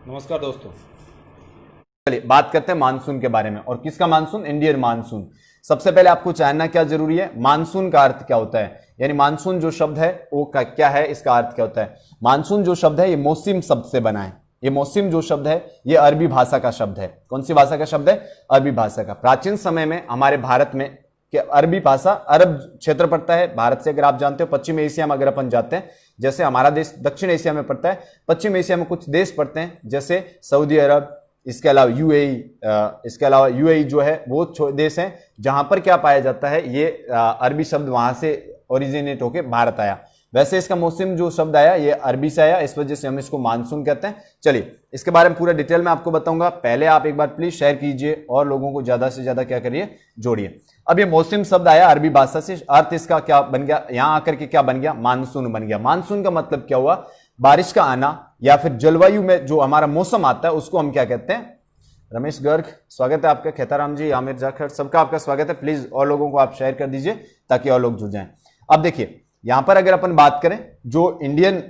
नमस्कार दोस्तों। चलिए बात करते हैं मानसून के बारे में। और किसका मानसून? Indian monsoon. सबसे पहले आपको जानना क्या जरूरी है, मानसून का अर्थ क्या होता है, यानी मानसून जो शब्द है वो क्या है, इसका अर्थ क्या होता है। मानसून जो शब्द है ये मौसम शब्द से बना है। ये मौसम जो शब्द है ये अरबी भाषा का शब्द है। कौन सी भाषा का शब्द है? अरबी भाषा का। प्राचीन समय में हमारे भारत में अरबी भाषा, अरब क्षेत्र पड़ता है भारत से। अगर आप जानते हो पश्चिम एशिया में अगर अपन जाते हैं, जैसे हमारा देश दक्षिण एशिया में पड़ता है, पश्चिम एशिया में कुछ देश पड़ते हैं जैसे सऊदी अरब, इसके अलावा यूएई जो है वो देश हैं जहां पर क्या पाया जाता है, ये अरबी शब्द वहां से ओरिजिनेट होके भारत आया। वैसे इसका मौसम जो शब्द आया ये अरबी से आया, इस वजह से हम इसको मानसून कहते हैं। चलिए इसके बारे में पूरा डिटेल में आपको बताऊंगा। पहले आप एक बार प्लीज शेयर कीजिए और लोगों को ज्यादा से ज्यादा क्या करिए, जोड़िए। अब ये मौसम शब्द आया अरबी भाषा से, अर्थ इसका क्या बन गया, यहां आकर के क्या बन गया, मानसून बन गया। मानसून का मतलब क्या हुआ? बारिश का आना या फिर जलवायु में जो हमारा मौसम आता है उसको हम क्या कहते हैं। रमेश गर्ग स्वागत है आपका, खेताराम जी, आमिर जाखड़, सबका आपका स्वागत है। प्लीज और लोगों को आप शेयर कर दीजिए ताकि और लोग जुड़ जाएं। अब देखिए यहां पर अगर अपन बात करें जो इंडियन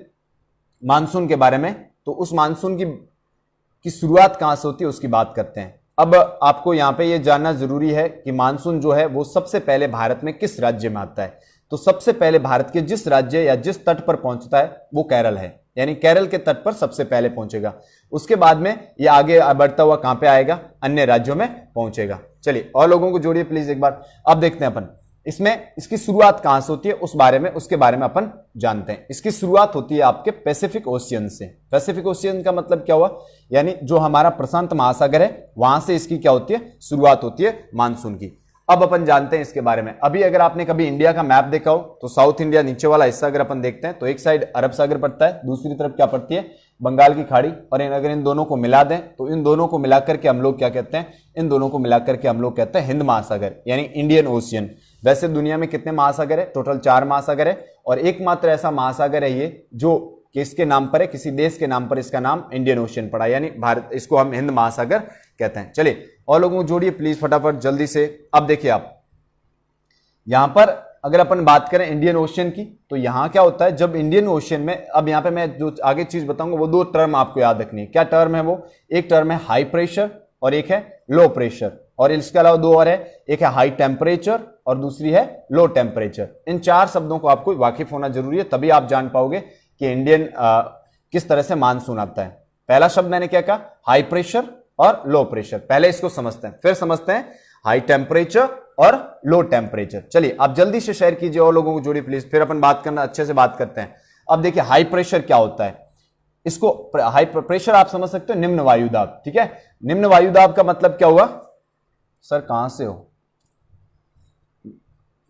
मानसून के बारे में, तो उस मानसून की शुरुआत कहां से होती है उसकी बात करते हैं। अब आपको यहां पे ये जानना जरूरी है कि मानसून जो है वो सबसे पहले भारत में किस राज्य में आता है। तो सबसे पहले भारत के जिस राज्य या जिस तट पर पहुंचता है वो केरल है, यानी केरल के तट पर सबसे पहले पहुंचेगा। उसके बाद में ये आगे बढ़ता हुआ कहां पे आएगा, अन्य राज्यों में पहुंचेगा। चलिए और लोगों को जोड़िए प्लीज एक बार। अब देखते हैं अपन इसमें इसकी शुरुआत कहां से होती है उसके बारे में अपन जानते हैं। इसकी शुरुआत होती है आपके पैसिफिक ओशियन से। पैसिफिक ओशियन का मतलब क्या हुआ, यानी जो हमारा प्रशांत महासागर है वहां से इसकी क्या होती है, शुरुआत होती है मानसून की। अब अपन जानते हैं इसके बारे में। अभी अगर आपने कभी इंडिया का मैप देखा हो तो साउथ इंडिया नीचे वाला हिस्सा अगर अपन देखते हैं तो एक साइड अरब सागर पड़ता है, दूसरी तरफ क्या पड़ती है, बंगाल की खाड़ी। और अगर इन दोनों को मिला दें तो इन दोनों को मिलाकर के हम लोग क्या कहते हैं, इन दोनों को मिलाकर के हम लोग कहते हैं हिंद महासागर, यानी इंडियन ओशियन। वैसे दुनिया में कितने महासागर है? टोटल 4 महासागर है और एकमात्र ऐसा महासागर है ये जो किसके नाम पर है, किसी देश के नाम पर इसका नाम इंडियन ओशियन पड़ा, यानी भारत, इसको हम हिंद महासागर कहते हैं। चलिए और लोगों को जोड़िए प्लीज फटाफट जल्दी से। अब देखिए आप यहां पर अगर अपन बात करें इंडियन ओशियन की, तो यहां क्या होता है जब इंडियन ओशियन में, अब यहां पे मैं जो आगे चीज बताऊंगा वो 2 टर्म आपको याद रखनी है। क्या टर्म है वो? एक टर्म है हाई प्रेशर और एक है लो प्रेशर, और इसके अलावा 2 और है, एक है हाई टेम्परेचर और दूसरी है लो टेम्परेचर। इन 4 शब्दों को आपको वाकिफ होना जरूरी है, तभी आप जान पाओगे कि इंडियन किस तरह से मानसून आता है। पहला शब्द मैंने क्या कहा, हाई प्रेशर और लो प्रेशर। पहले इसको समझते हैं, फिर समझते हैं हाई टेम्परेचर और लो टेम्परेचर। चलिए आप जल्दी से शेयर कीजिए और लोगों को जोड़िए प्लीज, फिर अपन बात करना अच्छे से बात करते हैं। अब देखिए हाई प्रेशर क्या होता है। इसको हाई प्रेशर आप समझ सकते हो निम्न वायुदाब, ठीक है। निम्न वायुदाब का मतलब क्या हुआ? सर कहां से हो?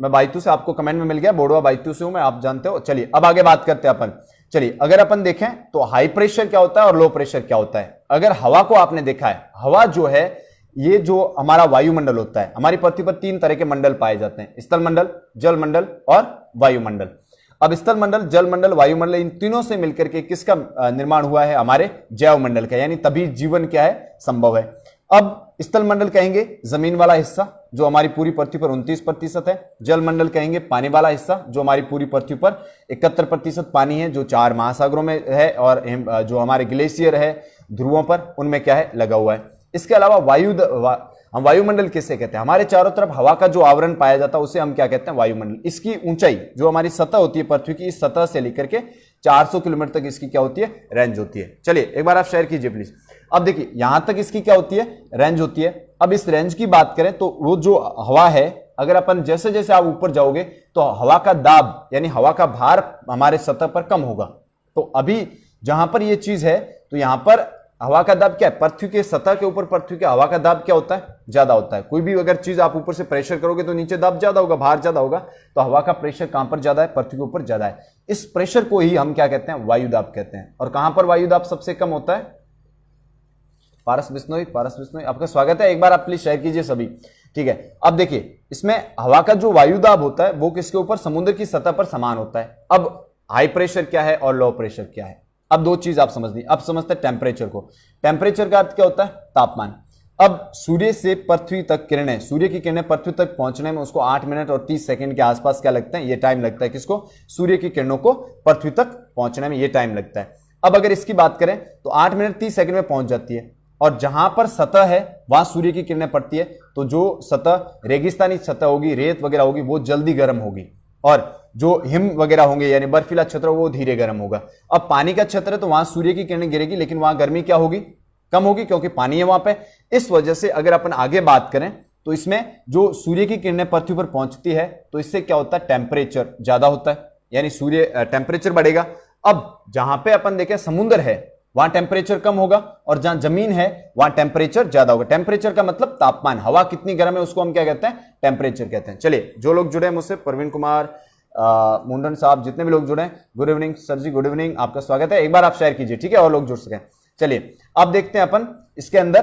मैं बाइतू से, आपको कमेंट में मिल गया, बोडवा बाइतू से हूं मैं, आप जानते हो। चलिए अब आगे बात करते हैं अपन। चलिए अगर अपन देखें तो हाई प्रेशर क्या होता है और लो प्रेशर क्या होता है। अगर हवा को आपने देखा है, हवा जो है ये जो हमारा वायुमंडल होता है, हमारी पृथ्वी पर 3 तरह के मंडल पाए जाते हैं, स्थल मंडल, जल मंडल और वायुमंडल। अब स्थल मंडल, जल मंडल, वायुमंडल, इन तीनों से मिलकर के किसका निर्माण हुआ है? हमारे जैव मंडल का, यानी तभी जीवन क्या है, संभव है। अब स्थल मंडल कहेंगे जमीन वाला हिस्सा जो हमारी पूरी पृथ्वी पर 29% है। जल मंडल कहेंगे पानी वाला हिस्सा जो हमारी पूरी पृथ्वी पर 71% पानी है, जो 4 महासागरों में है, और जो हमारे ग्लेशियर है ध्रुवों पर उनमें क्या है, लगा हुआ है। इसके अलावा हम वायुमंडल किसे कहते हैं? हमारे चारों तरफ हवा का जो आवरण पाया जाता है उसे हम क्या कहते हैं? वायुमंडल। इसकी ऊंचाई जो हमारी सतह होती है पृथ्वी की, इस सतह से लेकर के 400 किलोमीटर तक इसकी क्या होती है? रेंज होती है। चलिए एक बार आप शेयर कीजिए प्लीज। अब देखिए यहां तक इसकी क्या होती है? रेंज होती है। अब इस रेंज की बात करें तो वो जो हवा है, अगर अपन जैसे जैसे आप ऊपर जाओगे तो हवा का दाब यानी हवा का भार हमारे सतह पर कम होगा। तो अभी जहां पर ये चीज है तो यहां पर हवा का दाब क्या है? पृथ्वी के सतह के ऊपर पृथ्वी के हवा का दाब क्या होता है? ज्यादा होता है। कोई भी अगर चीज आप ऊपर से प्रेशर करोगे तो नीचे दाब ज्यादा होगा, भार ज्यादा होगा। तो हवा का प्रेशर कहां पर ज्यादा है? पृथ्वी के ऊपर ज्यादा है। इस प्रेशर को ही हम क्या कहते हैं? वायुदाब कहते हैं। और कहां पर वायुदाब सबसे कम होता है? पारस बिश्नोई आपका स्वागत है, एक बार आप प्लीज शेयर कीजिए सभी, ठीक है। अब देखिए इसमें हवा का जो वायुदाब होता है वो किसके ऊपर? समुद्र की सतह पर समान होता है। अब हाई प्रेशर क्या है और लो प्रेशर क्या है? अब 2 चीज आप समझनी। अब समझते हैं टेम्परेचर को। टेम्परेचर का अर्थ क्या होता है? तापमान। अब सूर्य से पृथ्वी तक किरणें, सूर्य की किरणें पृथ्वी तक पहुंचने में उसको 8 मिनट और 30 सेकंड के आसपास क्या लगता है? ये टाइम लगता है। किसको? सूर्य की किरणों को पृथ्वी तक पहुंचने में ये टाइम लगता है। अब अगर इसकी बात करें तो 8 मिनट 30 सेकंड में पहुंच जाती है। और जहां पर सतह है वहां सूर्य की किरणें पड़ती है, तो जो सतह रेगिस्तानी सतह होगी, रेत वगैरह होगी, वो जल्दी गर्म होगी, और जो हिम वगैरह होंगे यानी बर्फीला क्षेत्र वो धीरे गर्म होगा। अब पानी का क्षेत्र है तो वहां सूर्य की किरणें गिरेगी, लेकिन वहां गर्मी क्या होगी, कम होगी, क्योंकि पानी है वहां पे। इस वजह से अगर अपन आगे बात करें तो इसमें जो सूर्य की किरणें पृथ्वी पर पहुंचती है तो इससे क्या होता है, टेम्परेचर ज्यादा होता है, यानी सूर्य टेम्परेचर बढ़ेगा। अब जहां पे अपन देखें समुद्र है वहां टेम्परेचर कम होगा, और जहां जमीन है वहां टेम्परेचर ज्यादा होगा। टेम्परेचर का मतलब तापमान, हवा कितनी गर्म है उसको हम क्या कहते हैं, टेम्परेचर कहते हैं। चलिए जो लोग जुड़े हैं मुझसे, प्रवीण कुमार, मुंडन साहब, जितने भी लोग जुड़े हैं, गुड इवनिंग सर जी, गुड इवनिंग, आपका स्वागत है। एक बार आप शेयर कीजिए, ठीक है, और लोग जुड़ सकें। चलिए अब देखते हैं अपन इसके अंदर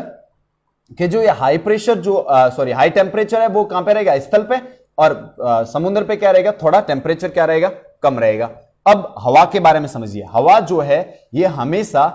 कि जो ये हाई प्रेशर जो हाई टेम्परेचर है वो कहां पे रहेगा, स्थल पे, और समुद्र पे क्या रहेगा, थोड़ा टेम्परेचर क्या रहेगा, कम रहेगा। अब हवा के बारे में समझिए। हवा जो है ये हमेशा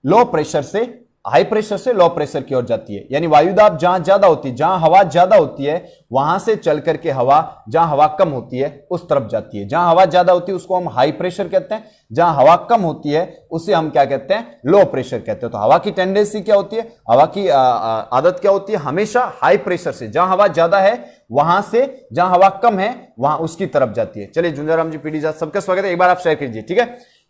लो प्रेशर से हाई प्रेशर से लो प्रेशर की ओर जाती है, यानी वायुदाब जहां ज्यादा होती है, जहां हवा ज्यादा होती है वहां से चल करके हवा जहां हवा कम होती है उस तरफ जाती है। जहां हवा ज्यादा होती है उसको हम हाई प्रेशर कहते हैं, जहां हवा कम होती है उसे हम क्या कहते हैं, लो प्रेशर कहते हैं। तो हवा की टेंडेंसी क्या होती है, हवा की आदत क्या होती है, हमेशा हाई प्रेशर से, जहां हवा ज्यादा है वहां से जहां हवा कम है वहां उसकी तरफ जाती है। चलिए झुंझाराम जी, पीडी सबका स्वागत है, एक बार आप शेयर कीजिए, ठीक है।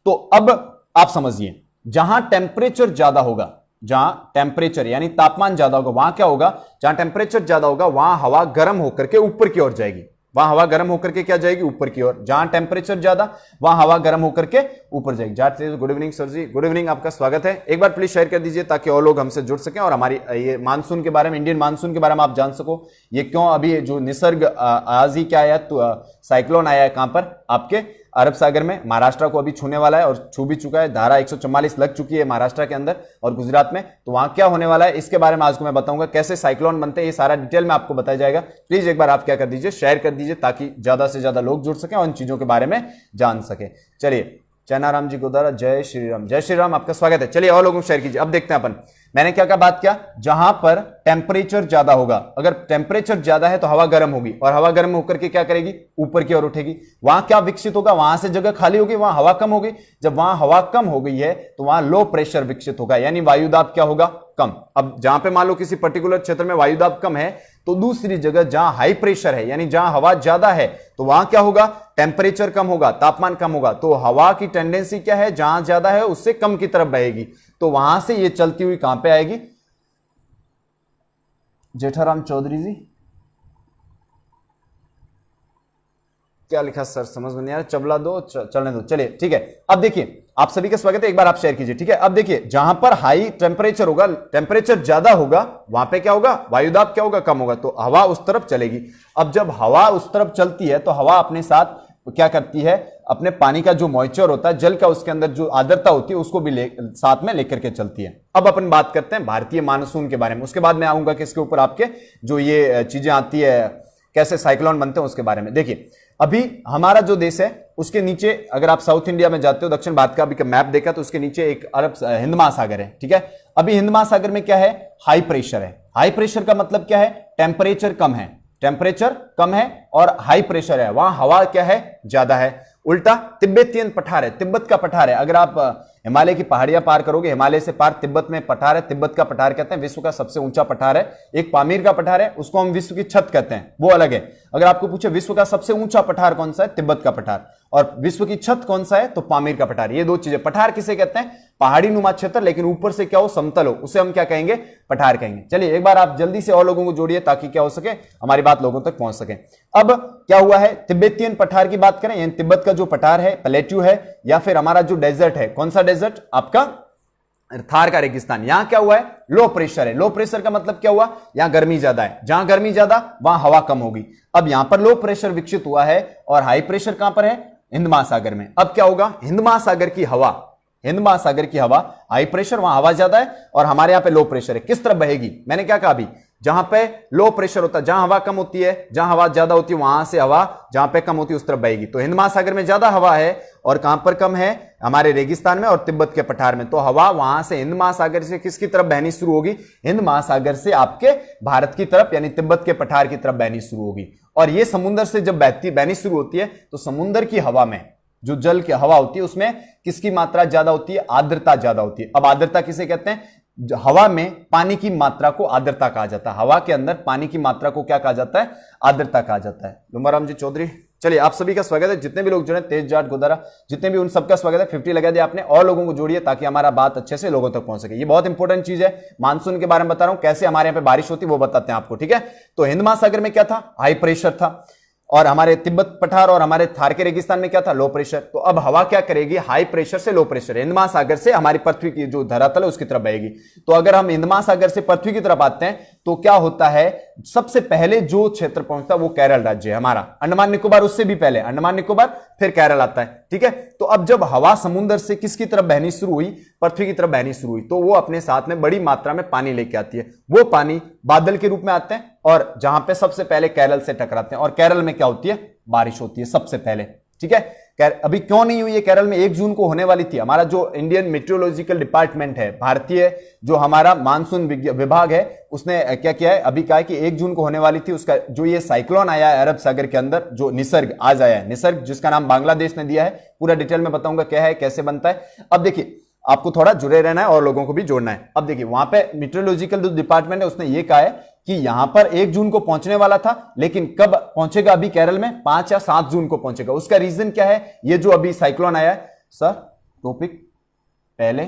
तो अब आप समझिए, जहां टेम्परेचर ज्यादा होगा, जहां टेम्परेचर यानी तापमान ज्यादा होगा वहां क्या होगा, जहां टेम्परेचर ज्यादा होगा वहां हवा गर्म होकर के ऊपर की ओर जाएगी, वहां हवा गर्म होकर के क्या जाएगी, ऊपर की ओर। जहां टेम्परेचर ज्यादा वहां हवा गर्म होकर के ऊपर जाएगी। गुड इवनिंग सर जी, गुड इवनिंग, आपका स्वागत है। एक बार प्लीज शेयर कर दीजिए ताकि और लोग हमसे जुड़ सकें और हमारी ये मानसून के बारे में, इंडियन मानसून के बारे में आप जान सको। ये क्यों अभी जो निसर्ग आज ही क्या आया, तो साइक्लोन आया है कहां पर, आपके अरब सागर में, महाराष्ट्र को अभी छूने वाला है और छू भी चुका है। धारा 144 लग चुकी है महाराष्ट्र के अंदर और गुजरात में, तो वहां क्या होने वाला है इसके बारे में आज को मैं बताऊंगा, कैसे साइक्लोन बनते हैं, ये सारा डिटेल में आपको बताया जाएगा। प्लीज एक बार आप क्या कर दीजिए, शेयर कर दीजिए ताकि ज्यादा से ज्यादा लोग जुड़ सकें और इन चीजों के बारे में जान सके। चलिए चैनाराम जी गोदारा, जय श्री राम, जय श्री राम, आपका स्वागत है। चलिए और लोगों को शेयर कीजिए। अब देखते हैं अपन, मैंने क्या क्या बात किया, जहां पर टेम्परेचर ज्यादा होगा, अगर टेम्परेचर ज्यादा है तो हवा गर्म होगी, और हवा गर्म होकर के क्या करेगी, ऊपर की ओर उठेगी। वहां क्या विकसित होगा, वहां से जगह खाली होगी, वहां हवा कम होगी। जब वहां हवा कम हो गई है तो वहां लो प्रेशर विकसित होगा, यानी वायुदाब क्या होगा, कम। अब जहां पे मान लो किसी पर्टिकुलर क्षेत्र में वायुदाब कम है तो दूसरी जगह जहां हाई प्रेशर है यानी जहां हवा ज्यादा है तो वहां क्या होगा, टेम्परेचर कम होगा, तापमान कम होगा। तो हवा की टेंडेंसी क्या है, जहां ज्यादा है उससे कम की तरफ बहेगी, तो वहां से ये चलती हुई कहां पे आएगी। जेठाराम चौधरी जी क्या लिखा सर, समझ में नहीं आ रहा, चबला दो, चलने दो। चलिए ठीक है, अब देखिए आप सभी का स्वागत है, एक बार आप शेयर कीजिए, ठीक है। अब देखिए जहां पर हाई टेम्परेचर होगा, टेम्परेचर ज्यादा होगा, वहां पे क्या होगा, वायुदाब क्या होगा, कम होगा, तो हवा उस तरफ चलेगी। अब जब हवा उस तरफ चलती है तो हवा अपने साथ क्या करती है, अपने पानी का जो मॉइस्चर होता है, जल का, उसके अंदर जो आर्द्रता होती है उसको भी साथ में लेकर के चलती है। अब अपन बात करते हैं भारतीय मानसून के बारे में, उसके बाद मैं आऊंगा कि इसके ऊपर आपके जो ये चीजें आती है, कैसे साइक्लोन बनते हैं उसके बारे में। देखिए अभी हमारा जो देश है उसके नीचे, अगर आप साउथ इंडिया में जाते हो, दक्षिण भारत का अभी मैप देखा तो उसके नीचे एक हिंद महासागर है, ठीक है। अभी हिंद महासागर में क्या है, हाई प्रेशर है। हाई प्रेशर का मतलब क्या है, टेम्परेचर कम है, टेम्परेचर कम है और हाई प्रेशर है, वहां हवा क्या है, ज्यादा है। उल्टा तिब्बतियन पठार है, तिब्बत का पठार है। अगर आप हिमालय की पहाड़ियां पार करोगे, हिमालय से पार तिब्बत में पठार है, तिब्बत का पठार कहते हैं, विश्व का सबसे ऊंचा पठार है। एक पामीर का पठार है, उसको हम विश्व की छत कहते हैं, वो अलग है। अगर आपको पूछे विश्व का सबसे ऊंचा पठार कौन सा है, तिब्बत का पठार, और विश्व की छत कौन सा है, तो पामीर का पठार। ये दो चीजें, पठार किसे कहते हैं, पहाड़ी नुमा क्षेत्र लेकिन ऊपर से क्या हो, समतल हो, उसे हम क्या कहेंगे, पठार कहेंगे। चलिए एक बार आप जल्दी से और लोगों को जोड़िए ताकि क्या हो सके, हमारी बात लोगों तक पहुंच सके। अब क्या हुआ है, तिब्बतियन पठार की बात करें, यानी तिब्बत का जो पठार है, प्लेट्यू है, या फिर हमारा जो डेजर्ट है, कौन सा डेजर्ट, आपका थार का रेगिस्तान, यहां क्या हुआ है, लो प्रेशर है। लो प्रेशर का मतलब क्या हुआ, यहां गर्मी ज्यादा है, जहां गर्मी ज्यादा वहां हवा कम होगी। अब यहां पर लो प्रेशर विकसित हुआ है और हाई प्रेशर कहां पर है, हिंद महासागर में। अब क्या होगा, हिंद महासागर की हवा, हिंद महासागर की हवा हाई प्रेशर, वहां हवा ज्यादा है और हमारे यहां पे लो प्रेशर है, किस तरफ बहेगी, मैंने क्या कहा अभी, जहां पे लो प्रेशर होता है, जहां हवा कम होती है, जहां हवा ज्यादा होती है वहां से हवा जहां पे कम होती है उस तरफ बहेगी। तो हिंद महासागर में ज्यादा हवा है और कहां पर कम है, हमारे रेगिस्तान में और तिब्बत के पठार में। तो हवा वहां से हिंद महासागर से किसकी तरफ बहनी शुरू होगी, हिंद महासागर से आपके भारत की तरफ यानी तिब्बत के पठार की तरफ बहनी शुरू होगी। और ये समुद्र से जब बहनी शुरू होती है तो समुद्र की हवा में जो जल की हवा होती है उसमें किसकी मात्रा ज्यादा होती है? आर्द्रता ज्यादा होती है। अब आर्द्रता किसे कहते हैं? हवा में पानी की मात्रा को आर्द्रता कहा जाता है। हवा के अंदर पानी की मात्रा को क्या कहा जाता है? आर्द्रता कहा जाता है। लुम्बाराम जी चौधरी, चलिए आप सभी का स्वागत है। जितने भी लोग जुड़े, तेज जाट गोदारा, जितने भी, उन सबका स्वागत है। 50 लगा दिया आपने, और लोगों को जोड़िए ताकि हमारा बात अच्छे से लोगों तक पहुंच सके। ये बहुत इंपॉर्टेंट चीज है। मानसून के बारे में बता रहा हूं, कैसे हमारे यहाँ पे बारिश होती है वो बताते हैं आपको, ठीक है। तो हिंद महासागर में क्या था? हाई प्रेशर था, और हमारे तिब्बत पठार और हमारे थार के रेगिस्तान में क्या था? Low pressure. तो अब हवा क्या करेगी? हाई प्रेशर से लो प्रेशर, हिंद महासागर से हमारी पृथ्वी की जो धरातल है उसकी तरफ बहेगी। तो अगर हम हिंद महासागर से पृथ्वी की तरफ आते हैं तो क्या होता है? सबसे पहले जो क्षेत्र पहुंचता है वो केरल राज्य है हमारा। अंडमान निकोबार उससे भी पहले, अंडमान निकोबार फिर केरल आता है, ठीक है। तो अब जब हवा समुद्र से किसकी तरफ बहनी शुरू हुई? पृथ्वी की तरफ बहनी शुरू हुई, तो वो अपने साथ में बड़ी मात्रा में पानी लेके आती है। वो पानी बादल के रूप में आते हैं और जहां पे सबसे पहले केरल से टकराते हैं, और केरल में क्या होती है? बारिश होती है सबसे पहले, ठीक है। अभी क्यों नहीं हुई है केरल में? 1 जून को होने वाली थी। हमारा जो इंडियन मेट्रोलॉजिकल डिपार्टमेंट है, भारतीय जो हमारा मानसून विभाग है, उसने क्या किया है? अभी कहा है कि 1 जून को होने वाली थी। उसका जो ये साइक्लोन आया है अरब सागर के अंदर, जो निसर्ग आज आया है, निसर्ग जिसका नाम बांग्लादेश ने दिया है, पूरा डिटेल में बताऊंगा क्या है, कैसे बनता है। अब देखिए, आपको थोड़ा जुड़े रहना है और लोगों को भी जोड़ना है। अब देखिए, वहां पे मेट्रोलॉजिकल जो डिपार्टमेंट है उसने ये कहा है कि यहां पर 1 जून को पहुंचने वाला था, लेकिन कब पहुंचेगा? अभी केरल में 5 या 7 जून को पहुंचेगा। उसका रीजन क्या है? ये जो अभी साइक्लोन आया है। सर टॉपिक पहले,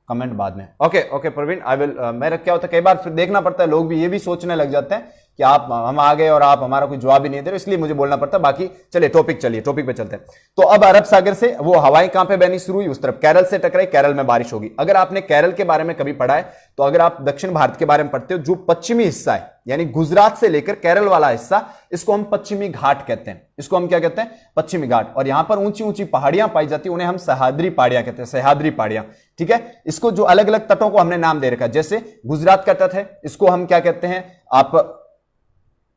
कमेंट बाद में। Okay Praveen, I will. मेरा क्या होता है, कई बार फिर देखना पड़ता है, लोग भी ये भी सोचने लग जाते हैं कि आप, हम आ गए और आप हमारा कोई जवाब ही नहीं दे रहे, इसलिए मुझे बोलना पड़ता है। बाकी चलिए टॉपिक पे चलते हैं। तो अब अरब सागर से वो हवाएं कहां पे बहनी शुरू हुई? उस तरफ, केरल से टकराई, केरल में बारिश होगी। अगर आपने केरल के बारे में कभी पढ़ा है, तो अगर आप दक्षिण भारत के बारे में पढ़ते हो, जो पश्चिमी हिस्सा है, यानी गुजरात से लेकर केरल वाला हिस्सा, इसको हम पश्चिमी घाट कहते हैं। इसको हम क्या कहते हैं? पश्चिमी घाट। और यहां पर ऊंची ऊंची पहाड़ियां पाई जाती है, उन्हें हम सह्याद्री पहाड़ियां कहते हैं, सह्याद्री पहाड़ियां, ठीक है। इसको जो अलग अलग तटों को हमने नाम दे रखा है, जैसे गुजरात का तट है, इसको हम क्या कहते हैं? आप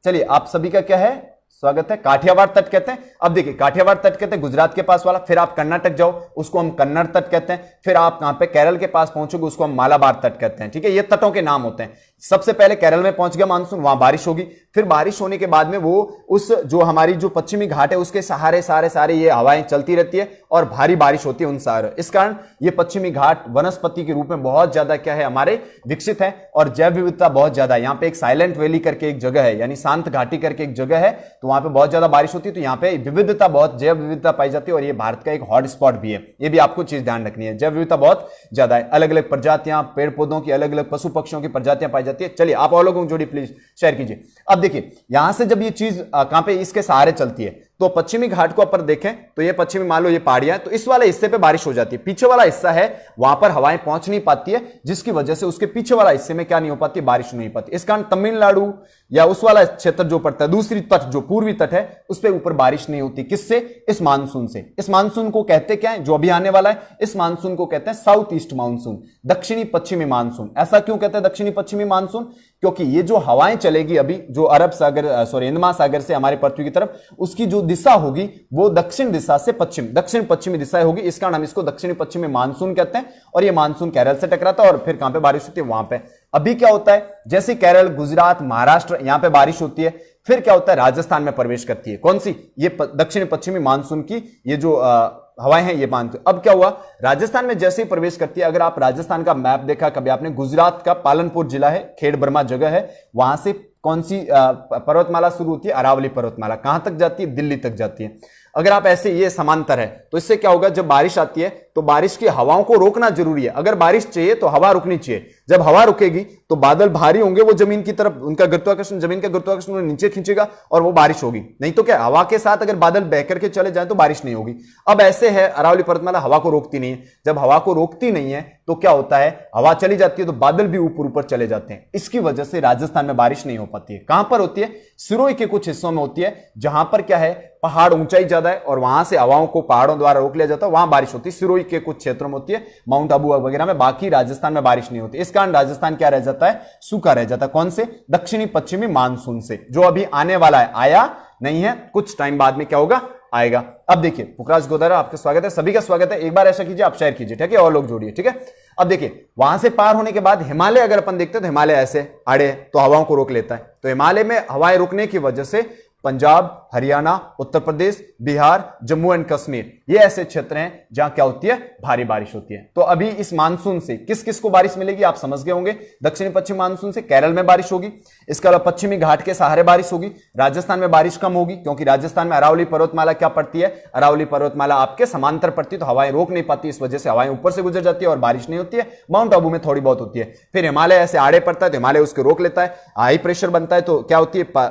चलिए, आप सभी का क्या है? स्वागत है। काठियावाड़ तट कहते हैं। अब देखिए, काठियावाड़ तट कहते हैं गुजरात के पास वाला। फिर आप कर्नाटक जाओ, उसको हम कन्नड़ तट कहते हैं। फिर आप कहां पे? केरल के पास पहुंचोगे, उसको हम मालाबार तट कहते हैं, ठीक है। ये तटों के नाम होते हैं। सबसे पहले केरल में पहुंच गया मानसून, वहां बारिश होगी। फिर बारिश होने के बाद में वो उस जो हमारी जो पश्चिमी घाट है उसके सहारे सारे ये हवाएं चलती रहती है और भारी बारिश होती है उन सारे। इस कारण ये पश्चिमी घाट वनस्पति के रूप में बहुत ज्यादा क्या है? हमारे विकसित है, और जैव विविधता बहुत ज्यादा है। यहाँ पे एक साइलेंट वैली करके एक जगह है, यानी शांत घाटी करके एक जगह है, तो वहां पे बहुत ज्यादा बारिश होती है। तो यहाँ पे विविधता, बहुत जैव विविधता पाई जाती है, और ये भारत का एक हॉट स्पॉट भी है। ये भी आपको चीज ध्यान रखनी है, जैव विविधता बहुत ज्यादा है। अलग अलग प्रजातियां, पेड़ पौधों की, अलग अलग पशु पक्षियों की प्रजातियां पाई जाती है। चलिए, आप और लोगों को जोड़ी प्लीज शेयर कीजिए। अब देखिए, यहां से जब ये चीज कहां पे? इसके सहारे चलती है, तो पश्चिमी घाट को अपर देखें तो ये पश्चिमी, मान लो ये पहाड़ियां हैं, तो इस वाले हिस्से पे बारिश हो जाती है। पीछे वाला हिस्सा है, वहां पर हवाएं पहुंच नहीं पाती है, जिसकी वजह से उसके पीछे वाला हिस्से में क्या नहीं हो पाती? बारिश नहीं पाती। इस कारण तमिलनाडु या उस वाला क्षेत्र जो पड़ता है, दूसरी तट जो पूर्वी तट है, उस पर ऊपर बारिश नहीं होती। किससे? इस मानसून से। इस मानसून को कहते क्या है, जो अभी आने वाला है? इस मानसून को कहते हैं साउथ ईस्ट मानसून, दक्षिणी पश्चिमी मानसून। ऐसा क्यों कहते हैं दक्षिणी पश्चिमी मानसून? क्योंकि ये जो हवाएं चलेगी अभी, जो अरब सागर, हिंद महासागर से हमारे पृथ्वी की तरफ, उसकी जो दिशा होगी वो दक्षिण दिशा से पश्चिम, दक्षिण पश्चिमी दिशा होगी। इस कारण हम इसको दक्षिणी पश्चिमी मानसून कहते हैं। और ये मानसून केरल से टकराता है और फिर कहां पे बारिश होती है? वहां पे। अभी क्या होता है? जैसे केरल, गुजरात, महाराष्ट्र, यहां पे बारिश होती है, फिर क्या होता है? राजस्थान में प्रवेश करती है। कौन सी? ये दक्षिण पश्चिमी मानसून की ये जो हवाएं हैं, ये मानसून। अब क्या हुआ? राजस्थान में जैसे ही प्रवेश करती है, अगर आप राजस्थान का मैप देखा कभी आपने, गुजरात का पालनपुर जिला है, खेड़ बर्मा जगह है, वहां से कौन सी पर्वतमाला शुरू होती है? अरावली पर्वतमाला। कहां तक जाती है? दिल्ली तक जाती है। अगर आप ऐसे, ये समांतर है, तो इससे क्या होगा? जब बारिश आती है तो बारिश की हवाओं को रोकना जरूरी है। अगर बारिश चाहिए तो हवा रुकनी चाहिए। जब हवा रुकेगी तो बादल भारी होंगे, वो जमीन की तरफ, उनका गुरुत्वाकर्षण, जमीन का गुरुत्वाकर्षण उन्हें नीचे खींचेगा और वो बारिश होगी। नहीं तो क्या, हवा के साथ अगर बादल बह करके चले जाए तो बारिश नहीं होगी। अब ऐसे है, अरावली पर्वतमाला हवा को रोकती नहीं है। जब हवा को रोकती नहीं है तो क्या होता है? हवा चली जाती है तो बादल भी ऊपर ऊपर चले जाते हैं। इसकी वजह से राजस्थान में बारिश नहीं हो पाती है। कहां पर होती है? सिरोही के कुछ हिस्सों में होती है, जहां पर क्या है? पहाड़ ऊंचाई ज्यादा है और वहां से हवाओं को पहाड़ों द्वारा रोक लिया जाता है, वहां बारिश होती है। सिरोही के कुछ क्षेत्रों में होती है, माउंट आबू वगैरह में। बाकी राजस्थान में बारिश नहीं होती। इस कारण राजस्थान क्या रह जाता है? सूखा रह जाता है। कौन से? दक्षिणी पश्चिमी मानसून से, जो अभी आने वाला है। आया नहीं है, कुछ टाइम बाद में क्या होगा? आएगा। अब देखिए, पुखराज गोदारा, आपका स्वागत है, सभी का स्वागत है। एक बार ऐसा कीजिए, आप शेयर कीजिए, ठीक है, और लोग जोड़िए, ठीक है। अब देखिए, वहां से पार होने के बाद हिमालय अगर अपन देखते हैं तो हिमालय ऐसे आड़े तो हवाओं को रोक लेता है। तो हिमालय में हवाएं रुकने की वजह से पंजाब, हरियाणा, उत्तर प्रदेश, बिहार, जम्मू एंड कश्मीर, ये ऐसे क्षेत्र हैं जहां क्या होती है, भारी बारिश होती है। तो अभी इस मानसून से किस किस को बारिश मिलेगी आप समझ गए होंगे। दक्षिणी पश्चिम मानसून से केरल में बारिश होगी, इसके अलावा पश्चिमी घाट के सहारे बारिश होगी, राजस्थान में बारिश कम होगी क्योंकि राजस्थान में अरावली पर्वतमाला क्या पड़ती है, अरावली पर्वतमाला आपके समांतर पड़ती है, तो हवाएं रोक नहीं पाती, इस वजह से हवाएं ऊपर से गुजर जाती है और बारिश नहीं होती है। माउंट आबू में थोड़ी बहुत होती है। फिर हिमालय ऐसे आड़े पड़ता है तो हिमालय उसके रोक लेता है, हाई प्रेशर बनता है तो क्या होती है,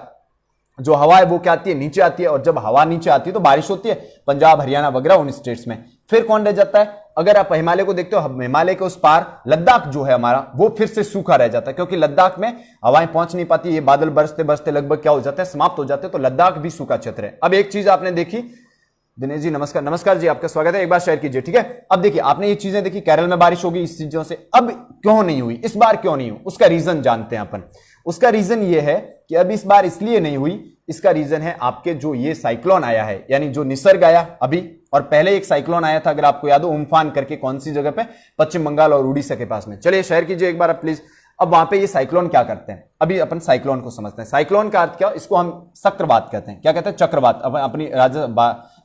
जो हवा है वो क्या आती है, नीचे आती है, और जब हवा नीचे आती है तो बारिश होती है पंजाब, हरियाणा वगैरह उन स्टेट्स में। फिर कौन रह जाता है, अगर आप हिमालय को देखते हो, हिमालय के उस पार लद्दाख जो है हमारा, वो फिर से सूखा रह जाता है क्योंकि लद्दाख में हवाएं पहुंच नहीं पाती, ये बादल बरसते बरसते लगभग क्या हो जाते हैं, समाप्त हो जाते हैं, तो लद्दाख भी सूखा क्षेत्र है। अब एक चीज आपने देखी, दिनेश जी नमस्कार, नमस्कार जी, आपका स्वागत है, एक बार शेयर कीजिए, ठीक है। अब देखिए आपने ये चीजें देखी, केरल में बारिश होगी इस चीजों से, अब क्यों नहीं हुई, इस बार क्यों नहीं हुई, उसका रीजन जानते हैं अपन। उसका रीजन ये है कि अब इस बार इसलिए नहीं हुई, इसका रीजन है आपके जो ये साइक्लोन आया है, यानी जो निसर्ग आया अभी, और पहले एक साइक्लोन आया था अगर आपको याद हो, उम्फान करके, कौन सी जगह पे, पश्चिम बंगाल और उड़ीसा के पास में। चलिए शेयर कीजिए एक बार आप प्लीज। अब वहां पे ये साइक्लोन क्या करते हैं, अभी अपन साइक्लोन को समझते हैं। साइक्लोन का अर्थ क्या, इसको हम चक्रवात कहते हैं। क्या कहते हैं, चक्रवात। अब अपनी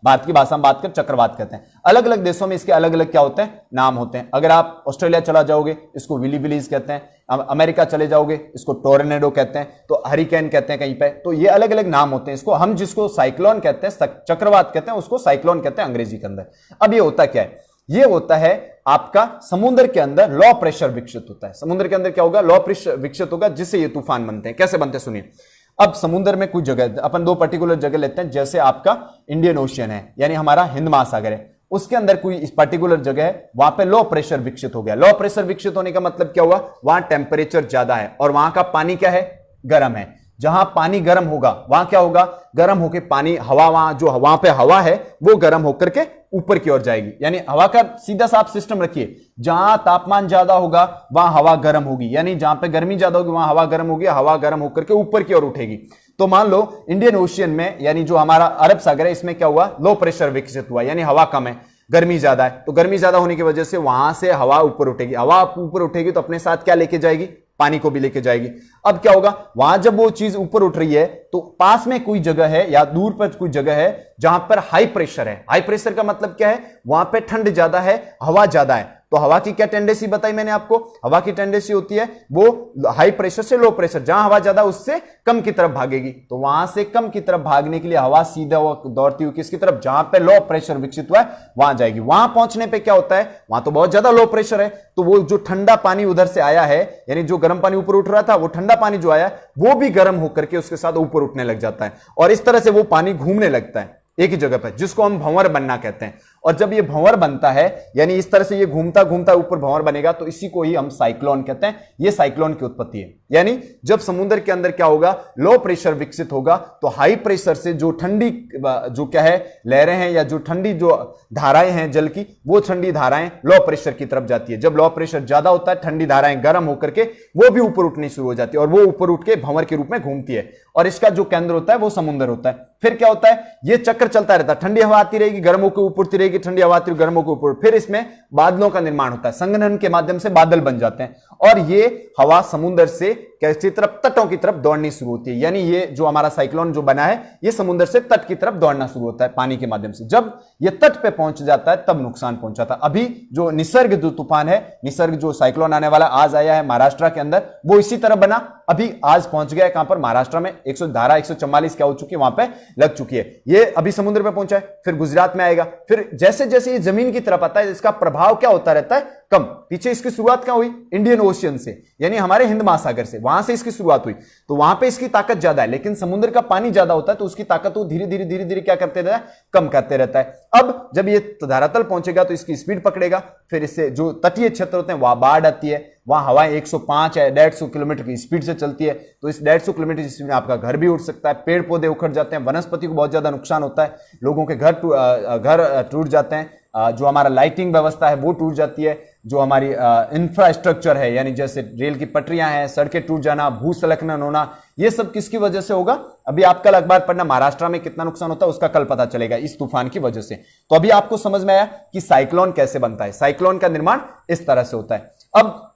भारत की भाषा में बात कर, चक्रवात कहते हैं। अलग अलग देशों में इसके अलग अलग क्या होते हैं, नाम होते हैं। अगर आप ऑस्ट्रेलिया चला जाओगे इसको विली विलीज कहते हैं, अमेरिका चले जाओगे इसको टोर्नेडो कहते हैं, तो हरिकेन कहते हैं कहीं पे, तो ये अलग अलग नाम होते हैं इसको। हम जिसको साइक्लोन कहते हैं, चक्रवात कहते हैं, उसको साइक्लोन कहते हैं अंग्रेजी के अंदर। अब ये होता क्या है, ये होता है आपका समुद्र के अंदर लो प्रेशर विकसित होता है। समुद्र के अंदर क्या होगा, लो प्रेशर विकसित होगा, जिससे ये तूफान बनते हैं। कैसे बनते हैं सुनिए। अब समुद्र में कुछ जगह, अपन दो पर्टिकुलर जगह लेते हैं, जैसे आपका इंडियन ओशियन है, यानी हमारा हिंद महासागर है, उसके अंदर कोई इस पर्टिकुलर जगह है, वहां पे लो प्रेशर विकसित हो गया। लो प्रेशर विकसित होने का मतलब क्या हुआ, वहां टेम्परेचर ज्यादा है और वहां का पानी क्या है, गर्म है। जहां पानी गर्म होगा वहां क्या होगा, गर्म होकर पानी, हवा, वहां जो वहां पे हवा है वो गर्म होकर के ऊपर की ओर जाएगी। यानी हवा का सीधा सा आप सिस्टम रखिए, जहां तापमान ज्यादा होगा वहां हवा गर्म होगी, यानी जहां पे गर्मी ज्यादा होगी वहां हवा गर्म होगी, हवा गर्म होकर के ऊपर की ओर उठेगी। तो मान लो इंडियन ओशियन में, यानी जो हमारा अरब सागर है, इसमें क्या हुआ, लो प्रेशर विकसित हुआ, यानी हवा कम है, गर्मी ज्यादा है। तो गर्मी ज्यादा होने की वजह से वहां से हवा ऊपर उठेगी, हवा ऊपर उठेगी तो अपने साथ क्या लेके जाएगी, पानी को भी लेके जाएगी। अब क्या होगा, वहां जब वो चीज ऊपर उठ रही है तो पास में कोई जगह है या दूर पर कोई जगह है जहां पर हाई प्रेशर है। हाई प्रेशर का मतलब क्या है, वहां पे ठंड ज्यादा है, हवा ज्यादा है। तो हवा की क्या टेंडेंसी बताई मैंने आपको, हवा की टेंडेंसी होती है वो हाई प्रेशर से लो प्रेशर, जहां हवा ज्यादा उससे कम की तरफ भागेगी। तो वहां से कम की तरफ भागने के लिए हवा सीधा दौड़ती हुई किसकी तरफ, जहां पे लो प्रेशर विकसित हुआ है वहां जाएगी। वहां पहुंचने पे क्या होता है, वहां तो बहुत ज्यादा लो प्रेशर है, तो वो जो ठंडा पानी उधर से आया है, यानी जो गर्म पानी ऊपर उठ रहा था, वो ठंडा पानी जो आया वो भी गर्म होकर के उसके साथ ऊपर उठने लग जाता है, और इस तरह से वो पानी घूमने लगता है एक ही जगह पर, जिसको हम भंवर बनना कहते हैं। और जब ये भंवर बनता है, यानी इस तरह से ये घूमता घूमता ऊपर भंवर बनेगा, तो इसी को ही हम साइक्लोन कहते हैं। ये साइक्लोन की उत्पत्ति है। यानी जब समुद्र के अंदर क्या होगा, लो प्रेशर विकसित होगा, तो हाई प्रेशर से जो ठंडी, जो क्या है, लहरें हैं या जो ठंडी जो धाराएं हैं जल की, वो ठंडी धाराएं लो प्रेशर की तरफ जाती है। जब लो प्रेशर ज्यादा होता है, ठंडी धाराएं गर्म होकर के वो भी ऊपर उठनी शुरू हो जाती है, और वो ऊपर उठ के भंवर के रूप में घूमती है, और इसका जो केंद्र होता है वो समुद्र होता है। फिर क्या होता है, ये चक्र चलता रहता है, ठंडी हवा आती रहेगी, गर्म होकर ऊपर उठती रहेगी, ठंडी हवा आती गर्मों के ऊपर, फिर इसमें बादलों का निर्माण होता है, संघनन के माध्यम से बादल बन जाते हैं, और ये हवा समुद्र से कैसी तरफ, तटों की तरफ दौड़नी शुरू होती है। यानी ये जो हमारा साइक्लोन जो बना है, ये समुद्र से तट की तरफ दौड़ना शुरू होता है पानी के माध्यम से। जब ये तट पे पहुंच जाता है तब नुकसान पहुंचाता है। अभी जो निसर्ग जो तूफान है, निसर्ग जो साइक्लोन आने वाला आज आया है महाराष्ट्र के अंदर, वो इसी तरह बना, अभी आज पहुंच गया है कहां पर, महाराष्ट्र में। 144 क्या हो चुकी है, वहां पे लग चुकी है। ये अभी समुद्र में पहुंचा है, फिर गुजरात में आएगा, फिर जैसे जैसे ये जमीन की तरफ आता है इसका प्रभाव क्या होता रहता है, कम। पीछे इसकी शुरुआत क्या हुई, इंडियन ओशियन से, यानी हमारे हिंद महासागर से, वहां से इसकी शुरुआत हुई, तो वहां पे इसकी ताकत ज्यादा है, लेकिन समुद्र का पानी ज्यादा होता है तो उसकी ताकत वो धीरे धीरे धीरे धीरे क्या करते रहता है, कम करते रहता है। अब जब ये धरातल पहुंचेगा तो इसकी स्पीड पकड़ेगा, फिर इससे जो तटीय क्षेत्र होते हैं वहां बाढ़ आती है, वहां हवाएं 105 है 150 किलोमीटर की स्पीड से चलती है, तो इस 150 किलोमीटर की स्पीड में आपका घर भी उठ सकता है, पेड़ पौधे उखड़ जाते हैं, वनस्पति को बहुत ज्यादा नुकसान होता है, लोगों के घर टूट जाते हैं, जो हमारा लाइटिंग व्यवस्था है वो टूट जाती है, जो हमारी इंफ्रास्ट्रक्चर है, यानी जैसे रेल की पटरियां हैं, सड़कें टूट जाना, भूस्खलन होना, ये सब किसकी वजह से होगा। अभी आप कल अखबार पढ़ना, महाराष्ट्र में कितना नुकसान होता है उसका कल पता चलेगा, इस तूफान की वजह से। तो अभी आपको समझ में आया कि साइक्लोन कैसे बनता है। साइक्लोन का निर्माण इस तरह से होता है। अब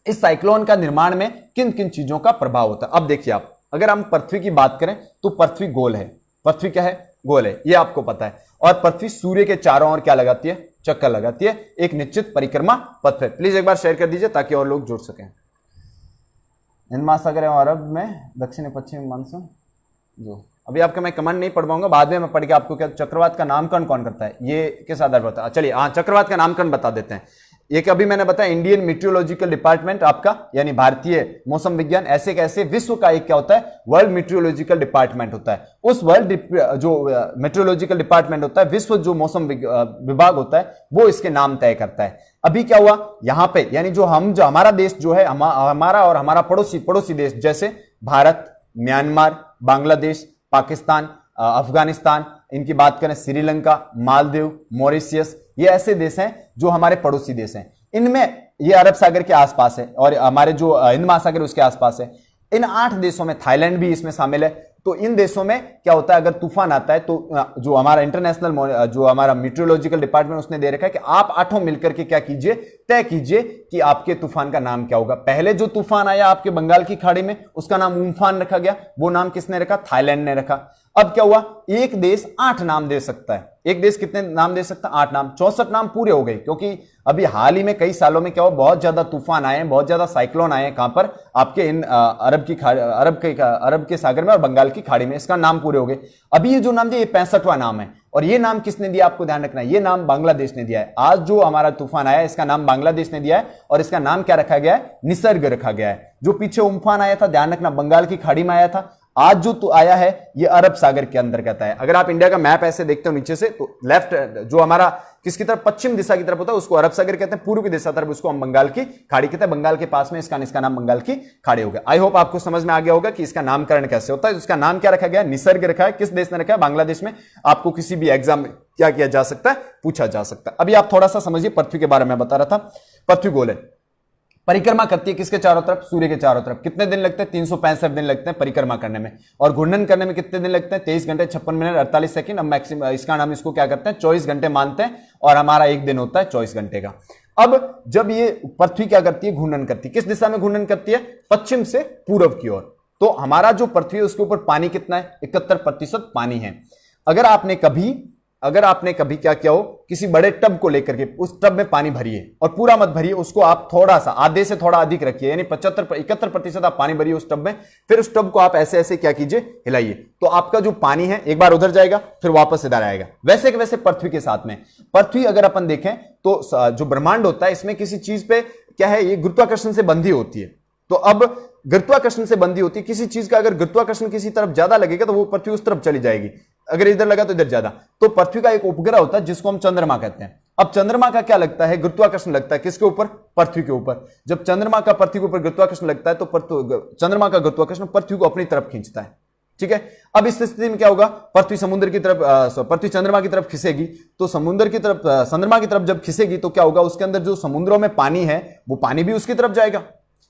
इस साइक्लोन का निर्माण में किन किन चीजों का प्रभाव होता है, अब देखिए आप, अगर हम पृथ्वी की बात करें तो पृथ्वी गोल है। पृथ्वी क्या है? गोल है, ये आपको पता है। और पृथ्वी सूर्य के चारों ओर क्या लगाती है? चक्कर लगाती है, एक निश्चित परिक्रमा पथ पे। प्लीज एक बार शेयर कर दीजिए ताकि और लोग जुड़ सकें। हिंद महासागर एवं अरब में दक्षिण पश्चिम मानसून जो अभी आपका मैं कमेंट नहीं पढ़ पाऊंगा, बाद में मैं पढ़ के आपको क्या चक्रवात का नामकरण कौन करता है ये किस आधार पर होता है। चलिए हाँ, चक्रवात का नामकरण बता देते हैं। एक अभी मैंने बताया इंडियन मीटियोलॉजिकल डिपार्टमेंट आपका यानी भारतीय मौसम विज्ञान, ऐसे कैसे विश्व का एक क्या होता है? वर्ल्ड मीटियोलॉजिकल डिपार्टमेंट होता है। उस वर्ल्ड जो मीटियोलॉजिकल डिपार्टमेंट होता है, विश्व जो मौसम विभाग होता है, वो इसके नाम तय करता है। अभी क्या हुआ यहां पे, यानी जो हमारा देश जो है, हमारा और हमारा पड़ोसी देश जैसे भारत, म्यांमार, बांग्लादेश, पाकिस्तान, अफगानिस्तान, इनकी बात करें श्रीलंका, मालदीव, मॉरिशियस, ये ऐसे देश हैं जो हमारे पड़ोसी देश हैं। इनमें ये अरब सागर के आसपास है और हमारे जो हिंद महासागर उसके आसपास है। इन 8 देशों में थाईलैंड भी इसमें शामिल है। तो इन देशों में क्या होता है, अगर तूफान आता है तो जो हमारा इंटरनेशनल जो हमारा मीटियोलॉजिकल डिपार्टमेंट उसने दे रखा है कि आप 8 मिलकर के क्या कीजिए, तय कीजिए कि आपके तूफान का नाम क्या होगा। पहले जो तूफान आया आपके बंगाल की खाड़ी में, उसका नाम उम्फान रखा गया। वो नाम किसने रखा? थाईलैंड ने रखा। अब क्या हुआ, एक देश 8 नाम दे सकता है। एक देश कितने नाम दे सकता है? 8 नाम। 64 नाम पूरे हो गए, क्योंकि अभी हाल ही में कई सालों में क्या हुआ, बहुत ज्यादा तूफान आए हैं, बहुत ज्यादा साइक्लोन आए हैं। कहां पर? आपके इन अरब के सागर में और बंगाल की खाड़ी में। इसका नाम पूरे हो गए। अभी ये जो नाम दिया, ये 65वां नाम है। और ये नाम किसने दिया आपको ध्यान रखना है, ये नाम बांग्लादेश ने दिया है। आज जो हमारा तूफान आया है, इसका नाम बांग्लादेश ने दिया है और इसका नाम क्या रखा गया है? निसर्ग रखा गया है। जो पीछे उम्फान आया था, ध्यान रखना, बंगाल की खाड़ी में आया था। आज जो तो आया है ये अरब सागर के अंतर्गत है। अगर आप इंडिया का मैप ऐसे देखते हो नीचे से, तो लेफ्ट जो हमारा किसकी तरफ, पश्चिम दिशा की तरफ होता है, उसको अरब सागर कहते हैं। पूर्व की दिशा तरफ उसको हम बंगाल की खाड़ी कहते हैं। बंगाल के पास में इसका नाम बंगाल की खाड़ी हो गया। आई होप आपको समझ में आ गया होगा कि इसका नामकरण कैसे होता है। इसका नाम क्या रखा गया? निसर्ग रखा है। किस देश ने रखा है? बांग्लादेश में। आपको किसी भी एग्जाम में क्या किया जा सकता है? पूछा जा सकता है। अभी आप थोड़ा सा समझिए, पृथ्वी के बारे में बता रहा था। पृथ्वी गोल है, परिक्रमा करती है किसके चारों तरफ? सूर्य के चारों तरफ। कितने दिन लगते हैं? 365 दिन लगते हैं परिक्रमा करने में। और घूर्णन करने में कितने दिन लगते हैं? 23 घंटे 56 मिनट 48 सेकंड। अब मैक्सिमम इसका नाम, इसको क्या करते हैं? 24 घंटे मानते हैं। और हमारा एक दिन होता है 24 घंटे का। अब जब ये पृथ्वी क्या करती है? घूर्णन करती है। किस दिशा में घूर्णन करती है? पश्चिम से पूर्व की ओर। तो हमारा जो पृथ्वी है उसके ऊपर पानी कितना है? 71% पानी है। अगर आपने कभी क्या किया हो, किसी बड़े टब को लेकर के उस टब में पानी भरिए और पूरा मत भरिए, उसको आप थोड़ा सा, आधे से थोड़ा अधिक रखिए, यानी 71% आप पानी भरिए उस टब में। फिर उस टब को आप ऐसे ऐसे क्या कीजिए? हिलाइए। तो आपका जो पानी है एक बार उधर जाएगा, फिर वापस इधर आएगा। वैसे के वैसे पृथ्वी के साथ में, पृथ्वी अगर अपन देखें तो जो ब्रह्मांड होता है, इसमें किसी चीज पे क्या है, ये गुरुत्वाकर्षण से बंधी होती है। तो अब गुरुत्वाकर्षण से बंधी होती है किसी चीज का, अगर गुरुत्वाकर्षण किसी तरफ ज्यादा लगेगा तो वो पृथ्वी उस तरफ चली जाएगी, अगर इधर लगा तो इधर ज्यादा। तो पृथ्वी का एक उपग्रह होता है जिसको हम चंद्रमा कहते हैं। अब चंद्रमा का क्या लगता है? गुरुत्वाकर्षण लगता है किसके ऊपर? पृथ्वी के ऊपर। जब चंद्रमा का पृथ्वी के ऊपर गुरुत्वाकर्षण लगता है तो चंद्रमा का गुरुत्वाकर्षण पृथ्वी को अपनी तरफ खींचता है। ठीक है। अब इस स्थिति में क्या होगा? पृथ्वी समुद्र की तरफ, पृथ्वी चंद्रमा की तरफ खिसेगी, तो समुद्र की तरफ, चंद्रमा की तरफ जब खिसेगी तो क्या होगा? उसके अंदर जो समुद्रों में पानी है वो पानी भी उसकी तरफ जाएगा।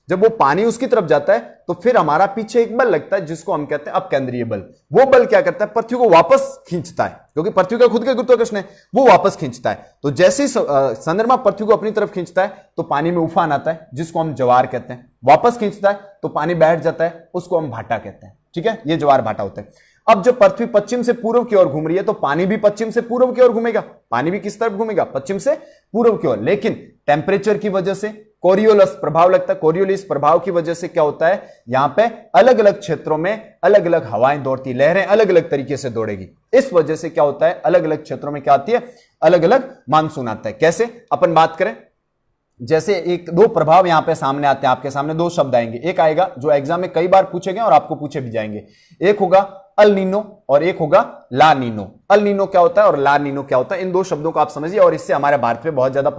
जब वो पानी उसकी तरफ जाता है तो फिर हमारा पीछे एक बल लगता है जिसको हम कहते हैं अपकेंद्रीय बल। वो बल क्या करता है? पृथ्वी को वापस खींचता है, क्योंकि पृथ्वी का खुद का गुरुत्वाकर्षण है, वो वापस खींचता है। तो जैसे ही चंद्रमा पृथ्वी को अपनी तरफ खींचता है तो पानी में उफान आता है जिसको हम ज्वार कहते हैं। वापस खींचता है तो पानी बैठ जाता है, उसको हम भाटा कहते हैं। ठीक है, ये ज्वार भाटा होता है। अब जब पृथ्वी पश्चिम से पूर्व की ओर घूम रही है तो पानी भी पश्चिम से पूर्व की ओर घूमेगा। पानी भी किस तरफ घूमेगा? पश्चिम से पूर्व की ओर। लेकिन टेम्परेचर की वजह से कोरियोलिस प्रभाव लगता है। कोरियोलिस प्रभाव की वजह से क्या होता है? यहां पे अलग अलग क्षेत्रों में अलग अलग हवाएं दौड़ती, लहरें अलग अलग तरीके से दौड़ेगी। इस वजह से क्या होता है? अलग अलग क्षेत्रों में क्या आती है? अलग अलग मानसून आता है। कैसे? अपन बात करें, जैसे एक दो प्रभाव यहां पे सामने आते हैं, आपके सामने दो शब्द आएंगे। एक आएगा जो एग्जाम में कई बार पूछे गए और आपको पूछे भी जाएंगे। एक होगा अल नीनो और एक होगा ला नीनो। अल नीनो क्या होता है और ला नीनो क्या होता है, इन दो शब्दों को आप समझिए, और इससे हमारे भारत पे बहुत ज्यादा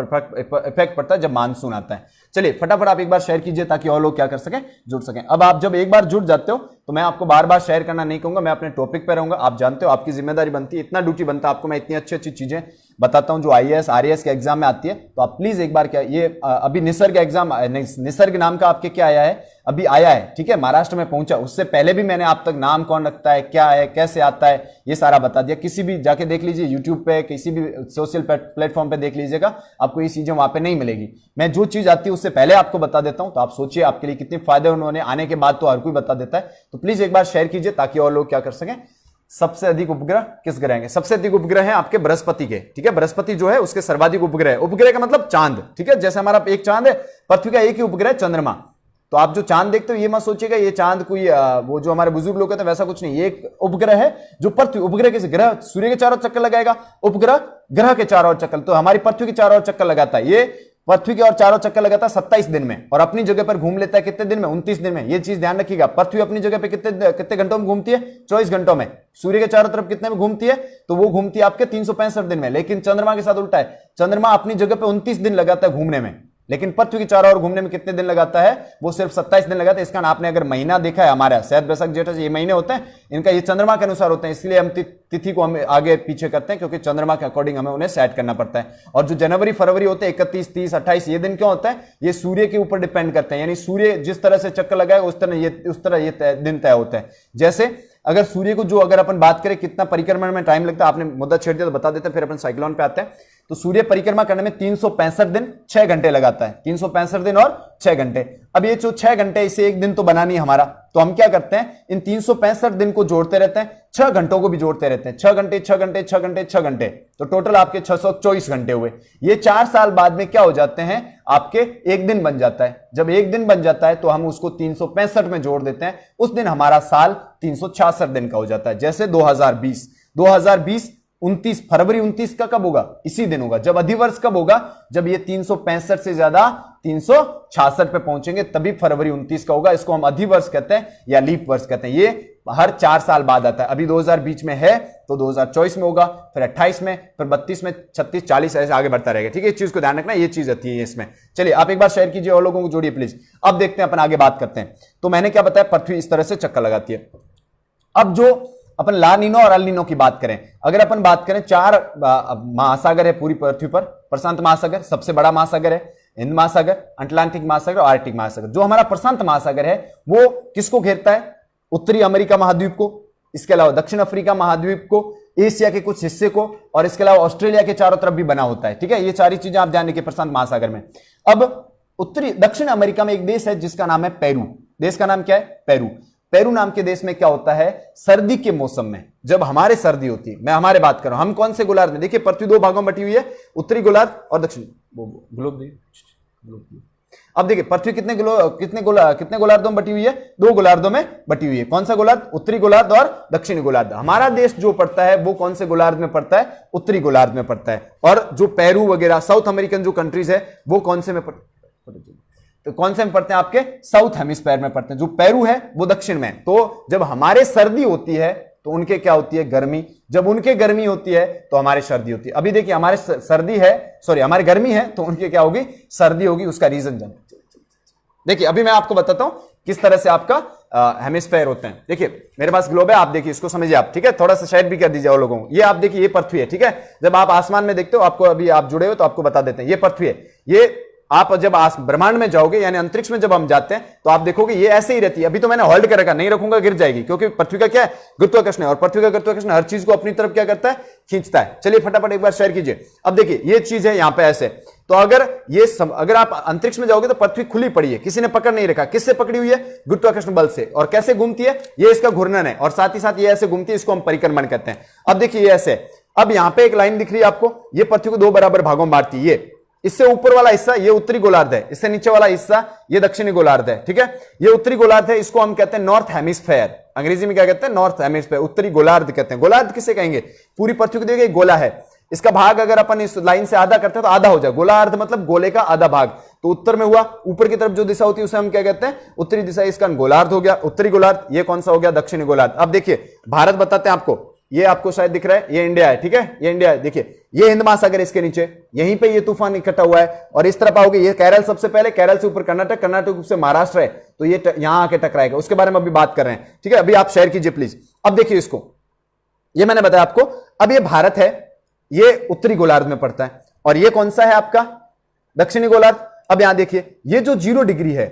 इफेक्ट पड़ता है जब मानसून आता है। चलिए फटाफट आप एक बार शेयर कीजिए ताकि और लोग क्या कर सकें, जुड़ सकें। अब आप जब एक बार जुड़ जाते हो तो मैं आपको बार बार शेयर करना नहीं कहूंगा, मैं अपने टॉपिक पे रहूंगा। आप जानते हो आपकी जिम्मेदारी बनती है, इतना ड्यूटी बनता है आपको, मैं इतनी अच्छी अच्छी चीजें बताता हूं जो आईएएस आरएएस के एग्जाम में आती है, तो आप प्लीज एक बार क्या ये अभी निसर्ग एग्जाम, निसर्ग नाम का आपके क्या आया है, अभी आया है, ठीक है, महाराष्ट्र में पहुंचा। उससे पहले भी मैंने आप तक नाम कौन रखता है, क्या है, कैसे आता है, ये सारा बता दिया। किसी भी जाके देख लीजिए यूट्यूब पे, किसी भी सोशल प्लेटफॉर्म पे देख लीजिएगा, आपको ये चीजें वहां पे नहीं मिलेगी। मैं जो चीज आती है उससे पहले आपको बता देता हूं, तो आप सोचिए आपके लिए कितने फायदे उन्होंने, आने के बाद तो हर कोई बता देता है। तो प्लीज एक बार शेयर कीजिए ताकि और लोग क्या कर सकें। सबसे अधिक उपग्रह किस ग्रह के? सबसे अधिक उपग्रह है आपके बृहस्पति के, ठीक है, बृहस्पति जो है उसके सर्वाधिक उपग्रह है। उपग्रह का मतलब चांद, ठीक है, जैसे हमारा एक चांद है, पृथ्वी का एक ही उपग्रह चंद्रमा। तो आप जो चांद देखते हो ये मत सोचिएगा ये चांद कोई वो जो हमारे बुजुर्ग लोग कहते हैं वैसा कुछ नहीं, ये एक उपग्रह है जो पृथ्वी, उपग्रह किस ग्रह, सूर्य के चारों चक्कर लगाएगा, उपग्रह ग्रह के चारों चक्कर, तो हमारी पृथ्वी के चारों चक्कर लगाता है, ये पृथ्वी के और चारों चक्कर लगाता है 27 दिन में, और अपनी जगह पर घूम लेता है कितने दिन में? 29 दिन में। ये चीज ध्यान रखिएगा, पृथ्वी अपनी जगह पे कितने घंटों में घूमती है? 24 घंटों में। सूर्य के चारों तरफ कितने में घूमती है? तो वो घूमती है आपके 365 दिन में। लेकिन चंद्रमा के साथ उल्टा है, चंद्रमा अपनी जगह पे 29 दिन लगाता है घूमने में, लेकिन पृथ्वी के चारों ओर घूमने में कितने दिन लगाता है? वो सिर्फ 27 दिन लगाता है। इसका आपने अगर महीना देखा है हमारा शहद बैसाख जेठ ये महीने होते हैं, इनका ये चंद्रमा के अनुसार होते हैं, इसलिए हम तिथि को हम आगे पीछे करते हैं क्योंकि चंद्रमा के अकॉर्डिंग हमें उन्हें सेट करना पड़ता है। और जो जनवरी फरवरी होते हैं 31 30 28 ये दिन क्यों होता है? ये सूर्य के ऊपर डिपेंड करते हैं, यानी सूर्य जिस तरह से चक्कर लगाए उस तरह ये दिन तय होता है। जैसे अगर सूर्य को जो अगर अपन बात करें कितना परिक्रमण में टाइम लगता है, आपने मुद्दा छेड़ दिया तो बता देते हैं, फिर अपन साइक्लोन पे आते हैं। तो सूर्य परिक्रमा करने में 365 दिन 6 घंटे लगाता है, 365 दिन और 6 घंटे। अब ये जो 6 घंटे इसे एक दिन तो बनानी है हमारा, तो हम क्या करते हैं इन 365 दिन को जोड़ते रहते हैं, 6 घंटों को भी जोड़ते रहते हैं, 6 घंटे 6 घंटे 6 घंटे 6 घंटे, तो टोटल आपके 624 घंटे हुए। ये 4 साल बाद में क्या हो जाते हैं आपके एक दिन बन जाता है। जब एक दिन बन जाता है तो हम उसको 365 में जोड़ देते हैं, उस दिन हमारा साल 366 दिन का हो जाता है। जैसे 2020 29 फरवरी 29 का कब होगा? इसी दिन होगा। जब अधिवर्ष कब होगा? जब ये 365 से ज्यादा 366 पे पहुंचेंगे तभी फरवरी 29 का होगा। इसको हम अधिवर्ष कहते हैं या लीप वर्ष कहते हैं। ये हर 4 साल बाद आता है। अभी 2000 बीच में है तो 2024 में होगा, फिर 28 में, फिर 32 में, 36 40 ऐसे आगे बढ़ता रहेगा, ठीक है। इस चीज को ध्यान रखना, ये चीज आती है इसमें। चलिए आप एक बार शेयर कीजिए और लोगों को जोड़िए प्लीज। अब देखते हैं अपन आगे बात करते हैं। तो मैंने क्या बताया, पृथ्वी इस तरह से चक्कर लगाती है। अब जो अपन ला नीनो और अल नीनो की बात करें, अगर अपन बात करें 4 महासागर है पूरी पृथ्वी पर। प्रशांत महासागर सबसे बड़ा महासागर है, हिंद महासागर, अटलांटिक महासागर और आर्कटिक महासागर। जो हमारा प्रशांत महासागर है वो किसको घेरता है? उत्तरी अमेरिका महाद्वीप को, इसके अलावा दक्षिण अफ्रीका महाद्वीप को, एशिया के कुछ हिस्से को, और इसके अलावा ऑस्ट्रेलिया के चारों तरफ भी बना होता है, ठीक है। ये सारी चीजें आप जान लीजिए प्रशांत महासागर में। अब उत्तरी दक्षिण अमेरिका में एक देश है जिसका नाम है पेरू। देश का नाम क्या है? पेरू। पेरू नाम के देश में क्या होता है, सर्दी के मौसम में जब हमारे सर्दी होती है, मैं हमारे बात कर रहा हूं, हम कौन से गोलार्ध में, देखिए पृथ्वी 2 भागों में बटी हुई है, उत्तरी गोलार्ध और दक्षिण ग्लोब। अब देखिए पृथ्वी कितने गोलार्धों में बटी हुई है? 2 गोलार्धों में बटी हुई है। कौन सा गोलार्ध? उत्तरी गोलार्ध और दक्षिणी गोलार्ध। हमारा देश जो पड़ता है वो कौन से गोलार्ध में पड़ता है? उत्तरी गोलार्ध में पड़ता है। और जो पेरू वगैरह साउथ अमेरिकन जो कंट्रीज है वो कौन से में तो कौन से में पड़ते हैं? आपके साउथ हेमिस्फीयर में पड़ते हैं। जो पेरू है वो दक्षिण में। तो जब हमारे सर्दी होती है तो उनके क्या होती है? गर्मी। जब उनके गर्मी होती है तो हमारे सर्दी होती है। अभी देखिए हमारे सर्दी है, सॉरी हमारी गर्मी है तो उनके क्या होगी? सर्दी होगी। उसका रीजन जान देखिए, अभी मैं आपको बताता हूं किस तरह से आपका हेमिस्फीयर होते हैं। देखिए मेरे पास ग्लोब है, आप देखिए इसको समझिए आप, ठीक है। थोड़ा सा शेयर भी कर दीजिए और लोगों को। ये आप देखिए, ये पृथ्वी है, ठीक है। जब आप आसमान में देखते हो, आपको अभी आप जुड़े हो तो आपको बता देते हैं, ये पृथ्वी है। ये आप जब ब्रह्मांड में जाओगे यानी अंतरिक्ष में जब हम जाते हैं तो आप देखोगे ये ऐसे ही रहती है। अभी तो मैंने होल्ड कर रखा, नहीं रखूंगा गिर जाएगी, क्योंकि पृथ्वी का क्या है? गुरुत्वाकर्षण है, और पृथ्वी का गुरुत्वाकर्षण हर चीज को अपनी तरफ क्या करता है? खींचता है। चलिए फटाफट एक बार शेयर कीजिए। अब देखिए ये चीज है यहां पे ऐसे, तो अगर आप अंतरिक्ष में जाओगे तो पृथ्वी खुली पड़ी है, किसी ने पकड़ नहीं रखा। किससे पकड़ी हुई है? गुरुत्वाकर्षण बल से। और कैसे घूमती है? ये इसका घूर्णन है, और साथ ही साथ ये ऐसे घूमती है, इसको हम परिक्रमण कहते हैं। अब देखिए ये ऐसे, अब यहां पे एक लाइन दिख रही है आपको, ये पृथ्वी को 2 बराबर भागों में बांटती है। इससे ऊपर वाला हिस्सा ये उत्तरी गोलार्ध है, इससे नीचे वाला हिस्सा ये दक्षिणी गोलार्ध है, ठीक है। ये उत्तरी गोलार्ध है, इसको हम कहते हैं नॉर्थ हेमिस्फीयर। अंग्रेजी में क्या कहते हैं? नॉर्थ हेमिस्फीयर, उत्तरी गोलार्ध कहते हैं। गोलार्ध किसे कहेंगे? पूरी पृथ्वी को देखिए गोला है, इसका भाग अगर अपन इस लाइन से आधा करते हैं तो आधा हो जाए। गोलार्ध मतलब गोले का आधा भाग। तो उत्तर में हुआ, ऊपर की तरफ जो दिशा होती है उसे हम क्या कहते हैं? उत्तरी दिशा। इसका गोलार्ध हो गया, उत्तरी गोलार्ध। ये कौन सा हो गया? दक्षिणी गोलार्ध। अब देखिए भारत बताते हैं आपको, ये आपको शायद दिख रहा है, ये इंडिया है, ठीक है। ये इंडिया है, देखिए ये हिंद महासागर, इसके नीचे यहीं पे ये तूफान इकट्ठा हुआ है। और इस तरफ आओगे, ये केरल सबसे पहले, केरल से ऊपर कर्नाटक, कर्नाटक से महाराष्ट्र है, तो ये यहां आके टकराएगा। उसके बारे में अभी बात कर रहे हैं, ठीक है। अभी आप शेयर कीजिए प्लीज। अब देखिए इसको, ये मैंने बताया आपको। अब ये भारत है, ये उत्तरी गोलार्ध में पड़ता है और ये कौन सा है आपका दक्षिणी गोलार्ध। अब यहां देखिए ये जो 0 डिग्री है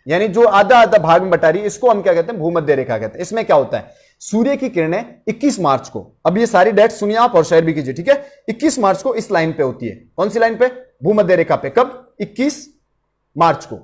यानी जो आधा आधा भाग में बटा रही है इसको हम क्या कहते हैं भूमध्य रेखा कहते हैं। इसमें क्या होता है सूर्य की किरणें 21 मार्च को, अब ये सारी डेट सुनिए आप और शेयर भी कीजिए ठीक है, 21 मार्च को इस लाइन पे होती है। कौन सी लाइन पे? भूमध्य रेखा पे। कब? 21 मार्च को।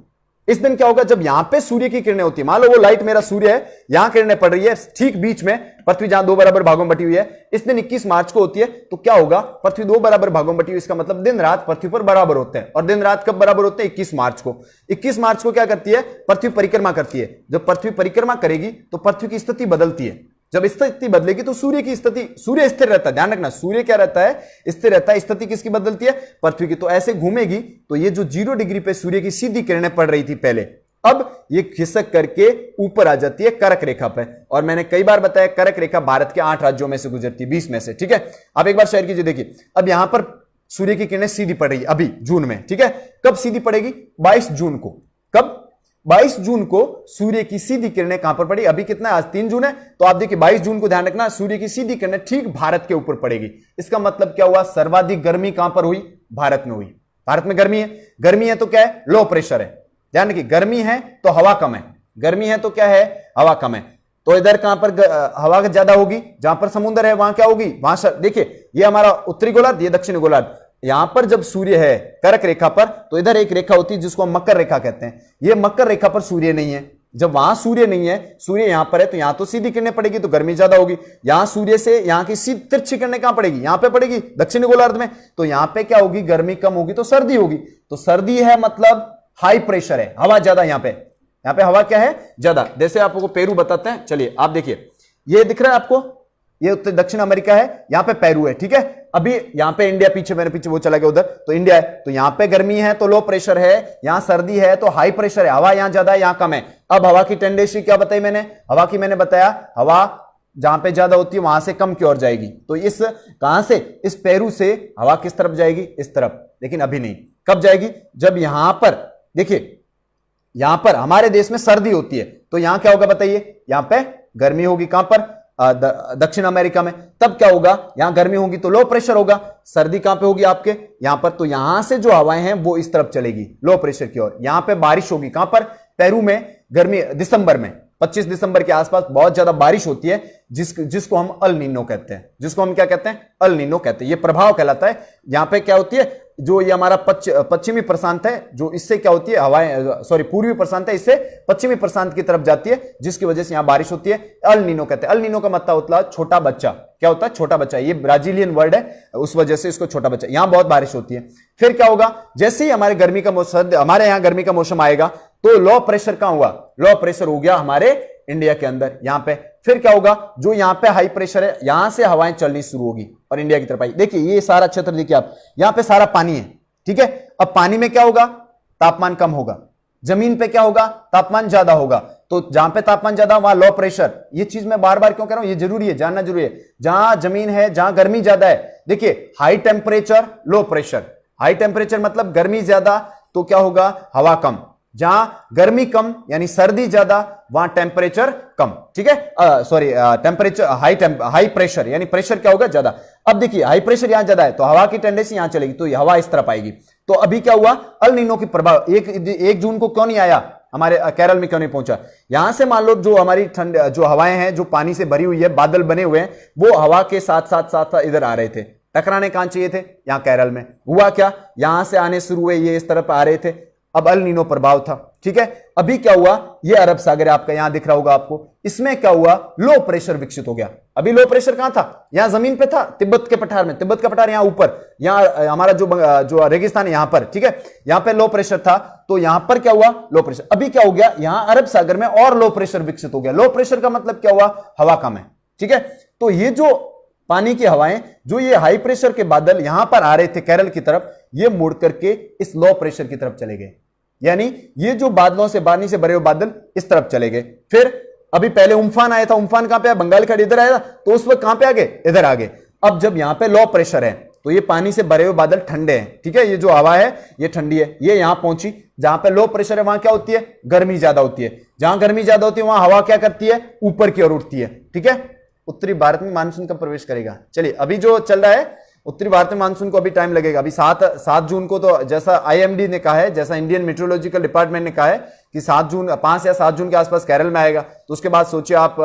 इस दिन क्या होगा जब यहां पे सूर्य की किरणें होती है, मान लो वो लाइट मेरा सूर्य है, यहां किरणें पड़ रही है ठीक बीच में, पृथ्वी जहां 2 बराबर भागों में बटी हुई है, इस दिन 21 मार्च को होती है। तो क्या होगा पृथ्वी 2 बराबर भागों में बटी हुई, इसका मतलब दिन रात पृथ्वी पर बराबर होते हैं। और दिन रात कब बराबर होते हैं? 21 मार्च को। 21 मार्च को क्या करती है पृथ्वी परिक्रमा करती है। जब पृथ्वी परिक्रमा करेगी तो पृथ्वी की स्थिति बदलती है। जब स्थिति बदलेगी तो सूर्य की स्थिति, सूर्य स्थिर रहता है, ध्यान रखना सूर्य क्या रहता है? स्थिर रहता है। स्थिति किसकी बदलती है? पृथ्वी की। तो ऐसे घूमेगी तो ये जो 0 डिग्री पे सूर्य की सीधी किरणें पड़ रही थी पहले, अब ये खिसक करके ऊपर आ जाती है कर्क रेखा पे। और मैंने कई बार बताया कर्क रेखा भारत के 8 राज्यों में से गुजरती है, 20 में से, ठीक है। आप एक बार शेयर कीजिए, देखिए अब यहां पर सूर्य की किरणें सीधी पड़ रही है अभी जून में, ठीक है। कब सीधी पड़ेगी? 22 जून को। कब? 22 जून को सूर्य की सीधी किरणें कहां पर पड़ी? अभी कितना है? आज 3 जून है, तो आप देखिए 22 जून को ध्यान रखना सूर्य की सीधी किरणें ठीक भारत के ऊपर पड़ेगी। इसका मतलब क्या हुआ? सर्वाधिक गर्मी कहां पर हुई? भारत में हुई। भारत में गर्मी है, गर्मी है तो क्या है? लो प्रेशर है। ध्यान रखिए गर्मी है तो हवा कम है, गर्मी है तो क्या है? हवा कम है। तो इधर कहां पर हवा ज्यादा होगी? जहां पर समुद्र है वहां क्या होगी? वहां देखिए ये हमारा उत्तरी गोलार्ध, ये दक्षिणी गोलार्ध। यहां पर जब सूर्य है कर्क रेखा पर तो इधर एक रेखा होती है जिसको हम मकर रेखा कहते हैं। ये मकर रेखा पर सूर्य नहीं है। जब वहां सूर्य नहीं है, सूर्य यहां पर है, तो यहां तो सीधी किरणें पड़ेगी तो गर्मी ज्यादा होगी। यहां सूर्य से यहां की सीधी तिरछी किरणें कहां पड़ेगी? यहां पे पड़ेगी दक्षिणी गोलार्ध में। तो यहां पे क्या होगी? गर्मी कम होगी तो सर्दी होगी। तो सर्दी है मतलब हाई प्रेशर है, हवा ज्यादा। यहां पे हवा क्या है? ज्यादा। जैसे आपको पेरू बताते हैं, चलिए आप देखिए ये दिख रहा है आपको, ये उत्तर दक्षिण अमेरिका है, यहां पे पेरू है, ठीक है। अभी यहां पे इंडिया पीछे, मैंने पीछे वो चला गया उधर, तो इंडिया है। तो यहां पे गर्मी है तो लो प्रेशर है, यहां सर्दी है तो हाई प्रेशर है, हवा यहां ज्यादा है यहां कम है। अब हवा की टेंडेंसी क्या बताई मैंने? हवा की मैंने बताया हवा जहां पे ज्यादा होती है वहां से कम की ओर जाएगी। तो इस कहां से? इस पेरू से हवा किस तरफ जाएगी? इस तरफ। लेकिन अभी नहीं, कब जाएगी? जब यहां पर देखिए यहां पर हमारे देश में सर्दी होती है तो यहां क्या होगा बताइए? यहां पे गर्मी होगी। कहां पर? दक्षिण अमेरिका में। तब क्या होगा? यहां गर्मी होगी तो लो प्रेशर होगा। सर्दी कहां पे होगी? आपके यहां पर। तो यहां से जो हवाएं हैं वो इस तरफ चलेगी लो प्रेशर की ओर। यहां पे बारिश होगी। कहां पर? पेरू में। गर्मी दिसंबर में, 25 दिसंबर के आसपास बहुत ज्यादा बारिश होती है, जिसको हम अल नीनो कहते हैं। जिसको हम क्या कहते हैं? अल नीनो कहते हैं। ये प्रभाव कहलाता है। यहां पे क्या होती है? जो ये हमारा पश्चिमी प्रशांत है, जो इससे क्या होती है हवाएं, सॉरी पूर्वी प्रशांत है, इससे पश्चिमी प्रशांत की तरफ जाती है, जिसकी वजह से यहां बारिश होती है। अल नीनो कहते हैं। अल नीनो का मतलब होता है छोटा बच्चा। क्या होता है? छोटा बच्चा। ये ब्राजीलियन वर्ड है, उस वजह से इसको छोटा बच्चा। यहां बहुत बारिश होती है। फिर क्या होगा? जैसे ही हमारे गर्मी का मौसम, हमारे यहां गर्मी का मौसम आएगा तो लो प्रेशर कहां हुआ? लो प्रेशर हो गया हमारे इंडिया के अंदर, यहां पे। फिर क्या होगा? जो यहां पे हाई प्रेशर है, यहां से हवाएं चलनी शुरू होगी और इंडिया की तरफ आई। देखिए ये सारा क्षेत्र देखिए आप, यहां पे सारा पानी है, ठीक है। अब पानी में क्या होगा? तापमान कम होगा। जमीन पे क्या होगा? तापमान ज्यादा होगा। तो जहां पे तापमान ज्यादा वहां लो प्रेशर। ये चीज मैं बार बार क्यों कह रहा हूं? ये जरूरी है, जानना जरूरी है। जहां जमीन है, जहां गर्मी ज्यादा है, देखिए high temperature low pressure. High temperature मतलब गर्मी ज्यादा तो क्या होगा? हवा कम। जहां गर्मी कम यानी सर्दी ज्यादा, वहां टेम्परेचर कम, ठीक है। सॉरी टेम्परेचर हाई प्रेशर यानी प्रेशर क्या होगा? ज्यादा। अब देखिए हाई प्रेशर यहां ज्यादा है तो हवा की टेंडेंसी यहां चलेगी, तो हवा इस तरफ आएगी। तो अभी क्या हुआ? अल नीनो की प्रभाव 1 जून को क्यों नहीं आया? हमारे केरल में क्यों नहीं पहुंचा? यहां से मान लो जो हमारी ठंड, जो हवाएं हैं जो पानी से भरी हुई है, बादल बने हुए हैं, वो हवा के साथ साथ इधर आ रहे थे। टकराने कहां चाहिए थे? यहां केरल में। हुआ क्या? यहां से आने शुरू हुए, ये इस तरफ आ रहे थे। अब अल नीनो प्रभाव था, ठीक है। अभी क्या हुआ? ये अरब सागर आपका यहां दिख रहा होगा आपको, इसमें क्या हुआ? लो प्रेशर विकसित हो गया। अभी लो प्रेशर कहां था? यहां जमीन पे था, तिब्बत के पठार में। तिब्बत का पठार यहां ऊपर, यहां हमारा जो रेगिस्तान है यहां पर, ठीक है। यहां पे लो प्रेशर था तो यहां पर क्या हुआ? Low pressure. अभी क्या हो गया? यहां अरब सागर में और लो प्रेशर विकसित हो गया। लो प्रेशर का मतलब क्या हुआ? हवा कम है, ठीक है। तो ये जो पानी की हवाएं, जो ये हाई प्रेशर के बादल यहां पर आ रहे थे केरल की तरफ, ये मुड़ करके इस लो प्रेशर की तरफ चले गए। यानी ये जो बादलों से, पानी से भरे हुए बादल इस तरफ चले गए। फिर अभी पहले उम्फान आया था, उम्फान कहां पे आया? बंगाल खाड़ी इधर आया था, तो उस वक्त कहां पे आ गए? इधर आ गए। अब जब यहां पे लो प्रेशर है तो ये पानी से भरे हुए बादल ठंडे हैं, ठीक है। ये जो हवा है ये ठंडी है, ये यहां पहुंची। जहां पे लो प्रेशर है वहां क्या होती है? गर्मी ज्यादा होती है। जहां गर्मी ज्यादा होती है वहां हवा क्या करती है? ऊपर की ओर उठती है, ठीक है। उत्तरी भारत में मानसून कब प्रवेश करेगा? चलिए अभी जो चल रहा है उत्तरी भारत में मानसून को अभी टाइम लगेगा। अभी 7 जून को तो जैसा आईएमडी ने कहा है, जैसा इंडियन मेट्रोलॉजिकल डिपार्टमेंट ने कहा है कि 5 या 7 जून के आसपास केरल में आएगा, तो उसके बाद सोचिए आप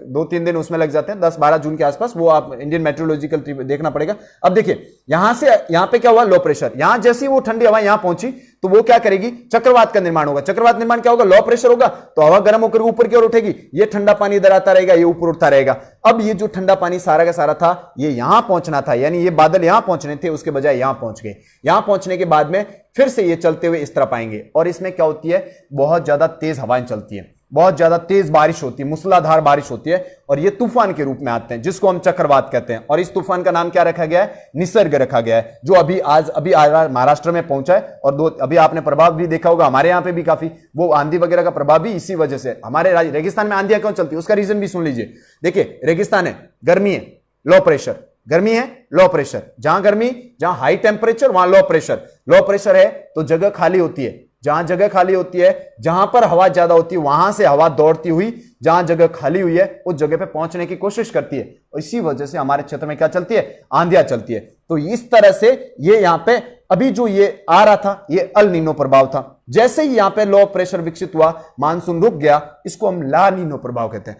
2-3 दिन उसमें लग जाते हैं, 10-12 जून के आसपास, वो आप इंडियन मेट्रोलॉजिकल देखना पड़ेगा। अब देखिए यहां से यहां पे क्या हुआ, लो प्रेशर, यहां जैसी वो ठंडी हवा यहां पहुंची तो वो क्या करेगी, चक्रवात का निर्माण होगा। चक्रवात निर्माण क्या होगा, लो प्रेशर होगा तो हवा गर्म होकर ऊपर की ओर उठेगी, ये ठंडा पानी इधर आता रहेगा, ये ऊपर उठता रहेगा। अब ये जो ठंडा पानी सारा का सारा था ये यहां पहुंचना था, यानी ये बादल यहां पहुंचने थे, उसके बजाय यहां पहुंच गए। यहां पहुंचने के बाद में फिर से ये चलते हुए इस तरफ आएंगे और इसमें क्या होती है, बहुत ज्यादा तेज हवाएं चलती है, बहुत ज्यादा तेज बारिश होती है, मूसलाधार बारिश होती है और ये तूफान के रूप में आते हैं, जिसको हम चक्रवात कहते हैं। और इस तूफान का नाम क्या रखा गया है, निसर्ग रखा गया है, जो अभी महाराष्ट्र में पहुंचा है। और अभी आपने प्रभाव भी देखा होगा, हमारे यहां पे भी काफी वो आंधी वगैरह का प्रभाव भी इसी वजह से। हमारे रेगिस्तान में आंधियां क्यों चलती है, उसका रीजन भी सुन लीजिए। देखिए रेगिस्तान है, गर्मी है, लो प्रेशर, गर्मी है, लो प्रेशर, जहां गर्मी, जहां हाई टेम्परेचर वहां लो प्रेशर। लो प्रेशर है तो जगह खाली होती है, जहां जगह खाली होती है, जहां पर हवा ज्यादा होती है वहां से हवा दौड़ती हुई जहां जगह खाली हुई है उस जगह पे पहुंचने की कोशिश करती है, और इसी वजह से हमारे क्षेत्र में क्या चलती है, आंधियां चलती है। तो इस तरह से ये यहां पे अभी जो ये आ रहा था ये अल नीनो प्रभाव था। जैसे ही यहां पे लो प्रेशर विकसित हुआ, मानसून रुक गया, इसको हम ला नीनो प्रभाव कहते हैं।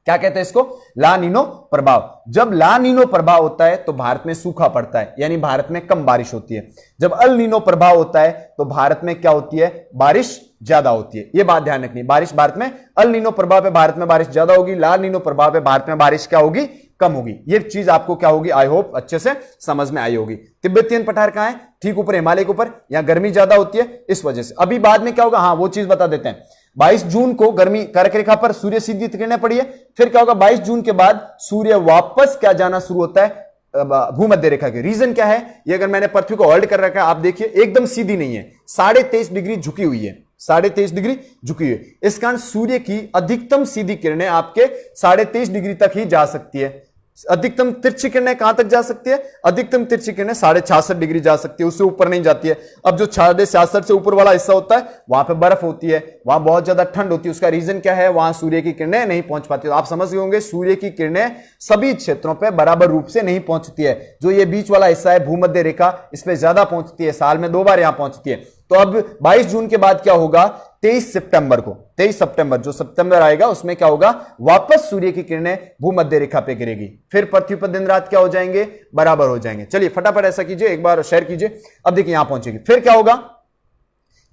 क्या कहते हैं इसको, ला नीनो प्रभाव। जब ला नीनो प्रभाव होता है तो भारत में सूखा पड़ता है, यानी भारत में कम बारिश होती है। जब अल नीनो प्रभाव होता है तो भारत में क्या होती है, बारिश ज्यादा होती है। ये बात ध्यान रखनी, बारिश भारत में अल नीनो प्रभाव पे भारत में बारिश ज्यादा होगी, ला नीनो प्रभाव पे भारत में बारिश क्या होगी, कम होगी। ये चीज आपको क्या होगी, आई होप अच्छे से समझ में आई होगी। तिब्बतियन पठार कहां है, ठीक ऊपर हिमालय के ऊपर, यहां गर्मी ज्यादा होती है इस वजह से। अभी बाद में क्या होगा, हाँ वो चीज बता देते हैं। 22 जून को गर्मी कर्क रेखा पर सूर्य सीधी किरणें पड़ी है, फिर क्या होगा 22 जून के बाद सूर्य वापस क्या जाना शुरू होता है, भूमध्य रेखा के। रीजन क्या है, ये अगर मैंने पृथ्वी को होल्ड कर रखा है, आप देखिए एकदम सीधी नहीं है, 23.5 डिग्री झुकी हुई है, 23.5 डिग्री झुकी हुई है। इस कारण सूर्य की अधिकतम सीधी किरणें आपके 23.5 डिग्री तक ही जा सकती है। अधिकतम तिरछी किरणें कहां तक जा सकती है, अधिकतम तिरछी किरणें 66.5 डिग्री जा सकती है, उससे ऊपर नहीं जाती है। अब जो 66.5 से ऊपर वाला हिस्सा होता है वहां पे बर्फ होती है, वहां बहुत ज्यादा ठंड होती है। उसका रीजन क्या है, वहां सूर्य की किरणें नहीं पहुंच पाती। तो आप समझ गए होंगे सूर्य की किरणें सभी क्षेत्रों पर बराबर रूप से नहीं पहुंचती है। जो ये बीच वाला हिस्सा है भूमध्य रेखा, इस पर ज्यादा पहुंचती है, साल में 2 बार यहां पहुंचती है। तो अब 22 जून के बाद क्या होगा, 23 सितंबर को, 23 सितंबर जो सितंबर आएगा उसमें क्या होगा, वापस सूर्य की किरणें भूमध्य रेखा पे गिरेगी, फिर पृथ्वी पर दिन रात क्या हो जाएंगे, बराबर हो जाएंगे। चलिए फटाफट ऐसा कीजिए, एक बार शेयर कीजिए। अब देखिए यहां पहुंचेगी, फिर क्या होगा,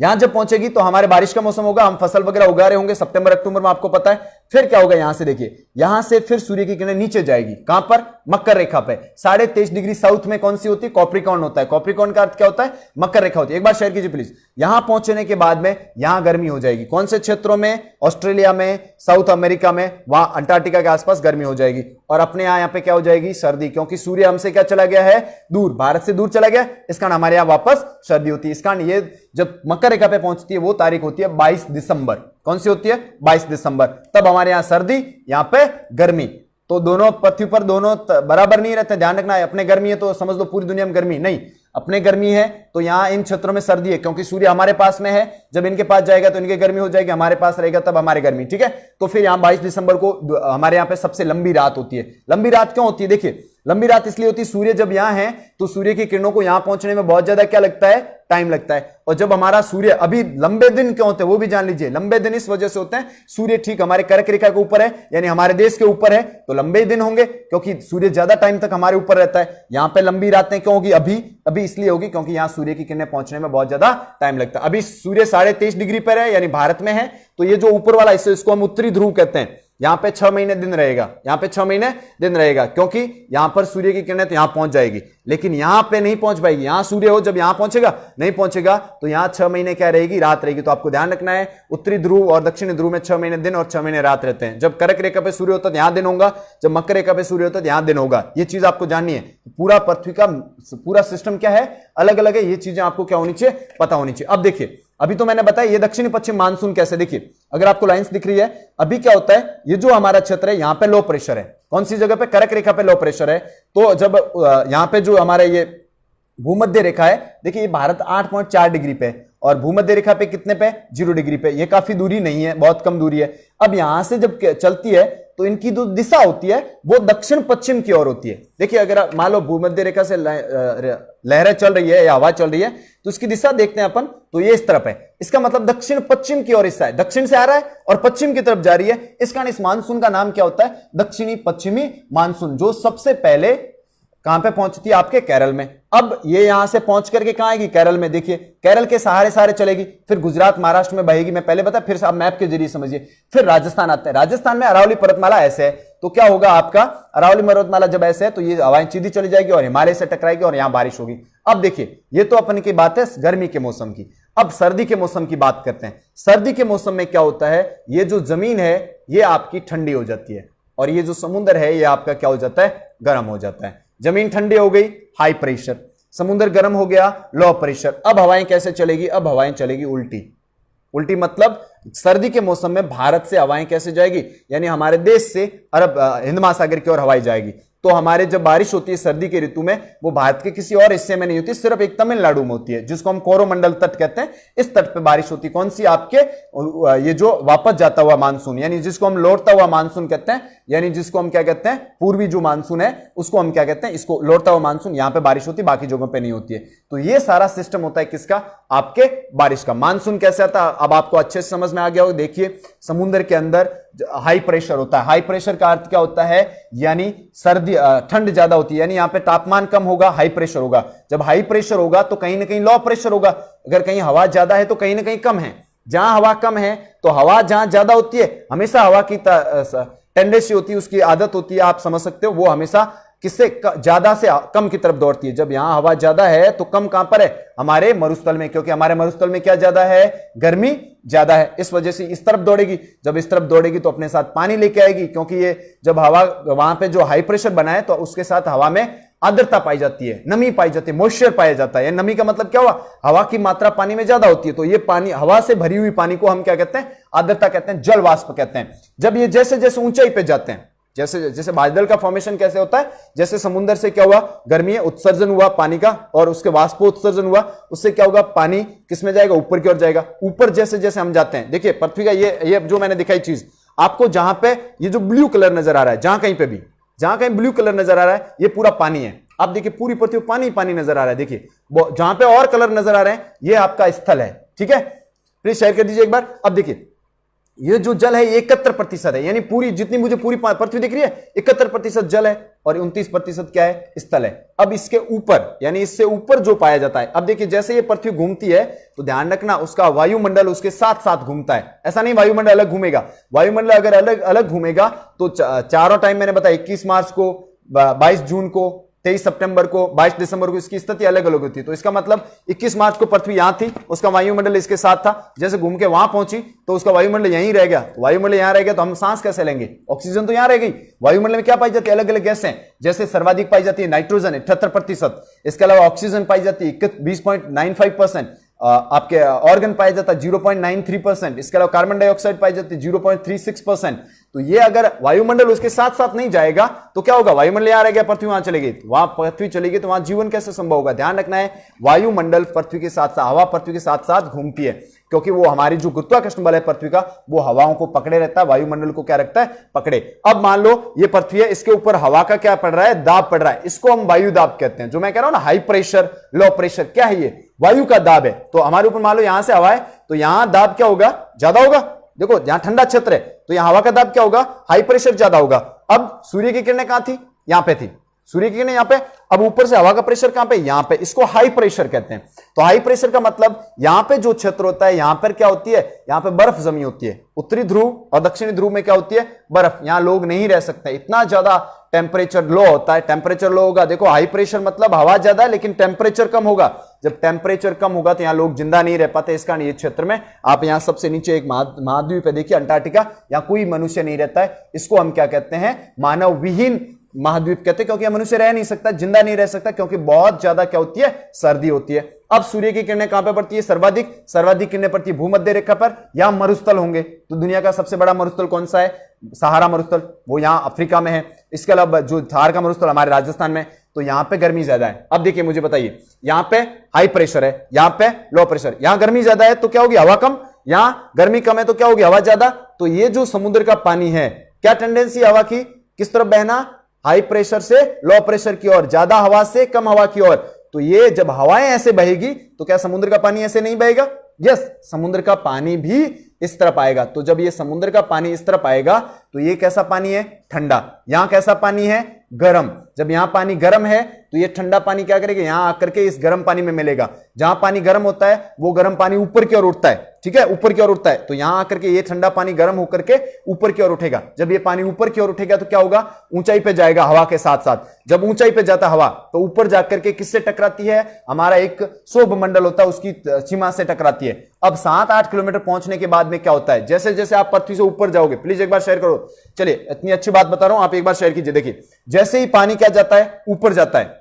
यहां जब पहुंचेगी तो हमारे बारिश का मौसम होगा, हम फसल वगैरह उगा रहे होंगे सितंबर अक्टूबर में, आपको पता है। फिर क्या होगा, यहां से देखिए, यहां से फिर सूर्य की किरणें नीचे जाएगी, कहां पर, मकर रेखा पे। 23.5 डिग्री साउथ में कौन सी होती है, कॉप्रिकॉर्न होता है। कॉप्रिकॉर्न का अर्थ क्या होता है, मकर रेखा होती है। एक बार शेयर कीजिए प्लीज। यहां पहुंचने के बाद में यहां गर्मी हो जाएगी, कौन से क्षेत्रों में, ऑस्ट्रेलिया में, साउथ अमेरिका में, वहां अंटार्कटिका के आसपास गर्मी हो जाएगी। और अपने यहां पे क्या हो जाएगी, सर्दी, क्योंकि सूर्य हमसे क्या चला गया है, दूर, भारत से दूर चला गया, इस कारण हमारे यहां वापस सर्दी होती है। इस कारण ये जब मकर रेखा पे पहुंचती है वो तारीख होती है 22 दिसंबर। कौन सी होती है, 22 दिसंबर। तब हमारे यहां सर्दी, यहां पे गर्मी। तो दोनों पृथ्वी पर दोनों बराबर नहीं रहते, ध्यान रखना है। अपने गर्मी है तो समझ लो पूरी दुनिया में गर्मी नहीं, अपने गर्मी है तो यहां इन क्षेत्रों में सर्दी है, क्योंकि सूर्य हमारे पास में है। जब इनके पास जाएगा तो इनकी गर्मी हो जाएगी, हमारे पास रहेगा तब हमारे गर्मी, ठीक है। तो फिर यहां 22 दिसंबर को हमारे यहां पे सबसे लंबी रात होती है। लंबी रात क्यों होती है, देखिए लंबी रात इसलिए होती है, सूर्य जब यहां है तो सूर्य की किरणों को यहां पहुंचने में बहुत ज्यादा क्या लगता है, टाइम लगता है। और जब हमारा सूर्य, अभी लंबे दिन क्यों होते हैं वो भी जान लीजिए। लंबे दिन इस वजह से होते हैं, सूर्य ठीक हमारे कर्क रेखा के ऊपर है, यानी हमारे देश के ऊपर है, तो लंबे दिन होंगे क्योंकि सूर्य ज्यादा टाइम तक हमारे ऊपर रहता है। यहां पे लंबी रातें क्यों होगी, अभी इसलिए होगी क्योंकि यहां सूर्य की किरणें पहुंचने में बहुत ज्यादा टाइम लगता है। अभी सूर्य 23.5 डिग्री पर है, यानी भारत में है, तो ये जो ऊपर वाला हिस्सा इसको हम उत्तरी ध्रुव कहते हैं। यहां पे 6 महीने दिन रहेगा, यहां पे 6 महीने दिन रहेगा, क्योंकि यहां पर सूर्य की किरणें तो यहां पहुंच जाएगी, लेकिन यहां पे नहीं पहुंच पाएगी। यहां सूर्य हो, जब यहां पहुंचेगा, नहीं पहुंचेगा तो यहां 6 महीने क्या रहेगी, रात रहेगी। तो आपको ध्यान रखना है, उत्तरी ध्रुव और दक्षिणी ध्रुव में 6 महीने दिन और 6 महीने रात रहते हैं। जब कर्क रेखा पे सूर्य होता है तो यहां दिन होगा, जब मकर रेखा पे सूर्य होता है तो यहां दिन होगा। ये चीज आपको जाननी है। पूरा पृथ्वी का पूरा सिस्टम क्या है, अलग अलग है। ये चीजें आपको क्या होनी चाहिए, पता होनी चाहिए। अब देखिए, अभी तो मैंने बताया ये दक्षिणी पश्चिम मानसून कैसे, देखिए अगर आपको लाइंस दिख रही है, अभी क्या होता है, ये जो हमारा क्षेत्र है यहां पे लो प्रेशर है, कौन सी जगह पे, कर्क रेखा पे लो प्रेशर है। तो जब यहां पे जो हमारे ये भूमध्य रेखा है, देखिए ये भारत 8.4 डिग्री पे, और भूमध्य रेखा पे कितने पे, 0 डिग्री पे। ये काफी दूरी नहीं है, बहुत कम दूरी है। अब यहां से जब चलती है तो इनकी जो दिशा होती है वो दक्षिण पश्चिम की ओर होती है। देखिए अगर मान लो भूमध्य रेखा से लहरें चल रही है या हवा चल रही है तो इसकी दिशा देखते हैं अपन, तो ये इस तरफ है, इसका मतलब दक्षिण पश्चिम की ओर हिस्सा है, दक्षिण से आ रहा है और पश्चिम की तरफ जा रही है। इस कारण इस मानसून का नाम क्या होता है? दक्षिणी पश्चिमी मानसून, जो सबसे पहले कहां पे पहुंचती है? आपके केरल में। अब ये यहां से पहुंच करके कहां आएगी? केरल में। देखिए केरल के सहारे सहारे चलेगी, फिर गुजरात महाराष्ट्र में बहेगी, मैं पहले बताया, फिर आप मैप के जरिए समझिए। फिर राजस्थान आता है, राजस्थान में अरावली पर्वतमाला ऐसे है, तो क्या होगा आपका? अरावली पर्वतमाला जब ऐसे है तो ये हवाएं सीधी चली जाएगी और हिमालय से टकराएगी और यहां बारिश होगी। अब देखिए ये तो अपन की बात है गर्मी के मौसम की। अब सर्दी के मौसम की बात करते हैं। सर्दी के मौसम में क्या होता है? ये जो जमीन है ये आपकी ठंडी हो जाती है और ये जो समुद्र है ये आपका क्या हो जाता है? गर्म हो जाता है। जमीन ठंडी हो गई, हाई प्रेशर, समुद्र गर्म हो गया, लो प्रेशर। अब हवाएं कैसे चलेगी? अब हवाएं चलेगी उल्टी। उल्टी मतलब सर्दी के मौसम में भारत से हवाएं कैसे जाएगी? यानी हमारे देश से अरब हिंद महासागर की ओर हवाएं जाएगी। तो हमारे जब बारिश होती है सर्दी के ऋतु में, वो भारत के किसी और हिस्से में नहीं होती, सिर्फ एक तमिलनाडु में होती है, जिसको हम कोरोमंडल तट कहते हैं। इस तट पे बारिश होती है। कौन सी? आपके ये जो वापस जाता हुआ मानसून, यानी जिसको हम लौटता हुआ मानसून कहते हैं, यानी जिसको हम क्या कहते हैं? पूर्वी जो मानसून है उसको हम क्या कहते हैं? इसको लौटता हुआ मानसून। यहां पे बारिश होती है, बाकी जगहों पे नहीं होती है। तो ये सारा सिस्टम होता है किसका? आपके बारिश का। मानसून कैसे आता है अब आपको अच्छे से समझ में आ गया होगा। देखिए समुद्र के अंदर हाई प्रेशर होता है। हाई प्रेशर का अर्थ क्या होता है? यानी सर्दी, ठंड ज्यादा होती है, यानी यहां पे तापमान कम होगा, हाई प्रेशर होगा। जब हाई प्रेशर होगा तो कहीं ना कहीं लो प्रेशर होगा। अगर कहीं हवा ज्यादा है तो कहीं ना कहीं कम है। जहां हवा कम है तो हवा जहां ज्यादा होती है, हमेशा हवा की टेंडेंसी होती है, उसकी आदत होती है, आप समझ सकते हो, वो हमेशा किससे? ज्यादा से कम की तरफ दौड़ती है। जब यहां हवा ज्यादा है तो कम कहां पर है? हमारे मरुस्थल में, क्योंकि हमारे मरुस्थल में क्या ज्यादा है? गर्मी ज्यादा है। इस वजह से इस तरफ दौड़ेगी। जब इस तरफ दौड़ेगी तो अपने साथ पानी लेके आएगी, क्योंकि ये जब हवा वहां पे जो हाई प्रेशर बना है तो उसके साथ हवा में आर्द्रता पाई जाती है, नमी पाई जाती है, मॉइस्चर पाया जाता है। नमी का मतलब क्या हुआ? हवा की मात्रा पानी में ज्यादा होती है, तो ये पानी, हवा से भरी हुई पानी को हम क्या कहते हैं? आर्द्रता कहते हैं, जल वाष्प कहते हैं। जब ये जैसे जैसे ऊंचाई पे जाते हैं, जैसे जैसे बादल का फॉर्मेशन कैसे होता है? जैसे समुद्र से क्या हुआ? गर्मी है, उत्सर्जन हुआ पानी का, और उसके वाष्पोत्सर्जन हुआ, उससे क्या होगा? पानी किस में जाएगा? ऊपर की ओर जाएगा। ऊपर जैसे जैसे हम जाते हैं, देखिए पृथ्वी का ये जो मैंने दिखाई चीज आपको, जहां पे ये जो ब्लू कलर नजर आ रहा है, जहां कहीं पे भी, जहां कहीं ब्लू कलर नजर आ रहा है, ये पूरा पानी है। आप देखिए पूरी पृथ्वी पानी पानी नजर आ रहा है। देखिए जहां पे और कलर नजर आ रहे हैं ये आपका स्थल है। ठीक है, प्लीज शेयर कर दीजिए एक बार। अब देखिए ये जो जल है 71% है, यानी पूरी जितनी मुझे पूरी पृथ्वी दिख रही है 71% जल है और 29% क्या है? स्थल है। अब इसके ऊपर, यानी इससे ऊपर जो पाया जाता है, अब देखिए जैसे ये पृथ्वी घूमती है तो ध्यान रखना उसका वायुमंडल उसके साथ साथ घूमता है। ऐसा नहीं वायुमंडल अलग घूमेगा। वायुमंडल अगर अलग अलग घूमेगा तो चारों टाइम मैंने बताया, 21 मार्च को, 22 जून को, 23 सितंबर को, 22 दिसंबर को, इसकी स्थिति अलग अलग होती है। तो इसका मतलब 21 मार्च को पृथ्वी यहां थी, उसका वायुमंडल इसके साथ था, जैसे घूम के वहां पहुंची तो उसका वायुमंडल यहीं रह गया। तो वायुमंडल यहां रह गया तो हम सांस कैसे लेंगे? ऑक्सीजन तो यहां रह गई। वायुमंडल में क्या पाई जाती है? अलग अलग गैसें, जैसे सर्वाधिक पाई जाती है नाइट्रोजन 78%, इसके अलावा ऑक्सीजन पाई जाती है 20.95%, आपके ऑर्गन पाया जाता है 0.93%, इसके अलावा कार्बन डाइऑक्साइड पाई जाती है 0.36%। तो ये अगर वायुमंडल उसके साथ साथ नहीं जाएगा तो क्या होगा? वायुमंडल यहां रह गया, पृथ्वी वहां चली गई, वहां पृथ्वी चली गई तो वहां जीवन कैसे संभव होगा? ध्यान रखना है वायुमंडल पृथ्वी के साथ साथ, हवा पृथ्वी के साथ साथ घूमती है, क्योंकि वो हमारी जो गुरुत्वाकर्षण बल है पृथ्वी का, वो हवाओं को पकड़े रहता है, वायुमंडल को क्या रखता है? पकड़े। अब मान लो ये पृथ्वी है, इसके ऊपर हवा का क्या पड़ रहा है? दाब पड़ रहा है, इसको हम वायु दाब कहते हैं। जो मैं कह रहा हूं ना हाई प्रेशर, लो प्रेशर, क्या है ये? वायु का दाब है। तो हमारे ऊपर मान लो यहां से हवा है तो यहां दाब क्या होगा? ज्यादा होगा। देखो यहां ठंडा क्षेत्र है तो यहां हवा का दाब क्या होगा? हाई प्रेशर ज्यादा होगा। अब सूर्य की किरणें कहां थी? यहां पे थी, सूर्य की किरणें यहां पे। अब ऊपर से हवा का प्रेशर कहां पे? यहां पे। इसको हाई प्रेशर कहते हैं। तो हाई प्रेशर का मतलब यहां पे जो क्षेत्र होता है, यहां पर क्या होती है? यहां पे बर्फ जमी होती है। उत्तरी ध्रुव और दक्षिणी ध्रुव में क्या होती है? बर्फ। यहां लोग नहीं रह सकते, इतना ज्यादा टेम्परेचर लो होता है। टेम्परेचर लो होगा, देखो हाई प्रेशर मतलब हवा ज्यादा है लेकिन टेम्परेचर कम होगा। जब टेम्परेचर कम होगा तो यहां लोग जिंदा नहीं रह पाते। इस कारण ये क्षेत्र में, आप यहां सबसे नीचे एक महाद्वीप है, देखिए अंटार्कटिका, यहां कोई मनुष्य नहीं रहता है। इसको हम क्या कहते हैं? मानव विहीन महाद्वीप कहते हैं, क्योंकि मनुष्य रह नहीं सकता, जिंदा नहीं रह सकता, क्योंकि बहुत ज्यादा क्या होती है? सर्दी होती है। अब सूर्य की किरणें कहां पर पड़ती है? सर्वाधिक किरणें पड़ती है भूमध्य रेखा पर, या मरुस्थल होंगे। तो दुनिया का सबसे बड़ा मरुस्थल कौन सा है? सहारा मरुस्थल, वो यहां अफ्रीका में है। इसके अलावा जो थार का मरुस्थल हमारे राजस्थान में, तो यहां पे गर्मी ज्यादा है। अब देखिए मुझे बताइए, यहां पे हाई प्रेशर है, यहां पे लो प्रेशर, यहां गर्मी ज्यादा है तो क्या होगी? हवा कम, यहां गर्मी कम है तो क्या होगी? हवा ज्यादा। तो ये जो समुद्र का पानी है क्या टेंडेंसी हवा की, किस तरफ बहना, हाई प्रेशर से लो प्रेशर की ओर, ज्यादा हवा से कम हवा की ओर। तो ये जब हवाएं ऐसे बहेगी तो क्या समुद्र का पानी ऐसे नहीं बहेगा? यस, समुद्र का पानी भी इस तरफ आएगा। तो जब ये समुद्र का पानी इस तरफ आएगा तो ये कैसा पानी है? ठंडा। यहां कैसा पानी है? गर्म। जब यहां पानी गर्म है तो ये ठंडा पानी क्या करेगा? यहां आकर के इस गर्म पानी में मिलेगा। जहां पानी गर्म होता है वो गर्म पानी ऊपर की ओर उठता है, ठीक है, ऊपर की ओर उठता है। तो यहां आकर के ये ठंडा पानी गर्म होकर के ऊपर की ओर उठेगा। जब ये पानी ऊपर की ओर उठेगा तो क्या होगा? ऊंचाई पे जाएगा हवा के साथ साथ। जब ऊंचाई पे जाता हवा तो ऊपर जाकर के किससे टकराती है? हमारा एक सौभ मंडल होता है उसकी सीमा से टकराती है। अब 7-8 किलोमीटर पहुंचने के बाद में क्या होता है? जैसे जैसे आप पृथ्वी से ऊपर जाओगे, प्लीज एक बार शेयर करो। चलिए, इतनी अच्छी बात बता रहा हूं, आप एक बार शेयर कीजिए। देखिए, जैसे ही पानी क्या जाता है? ऊपर जाता है।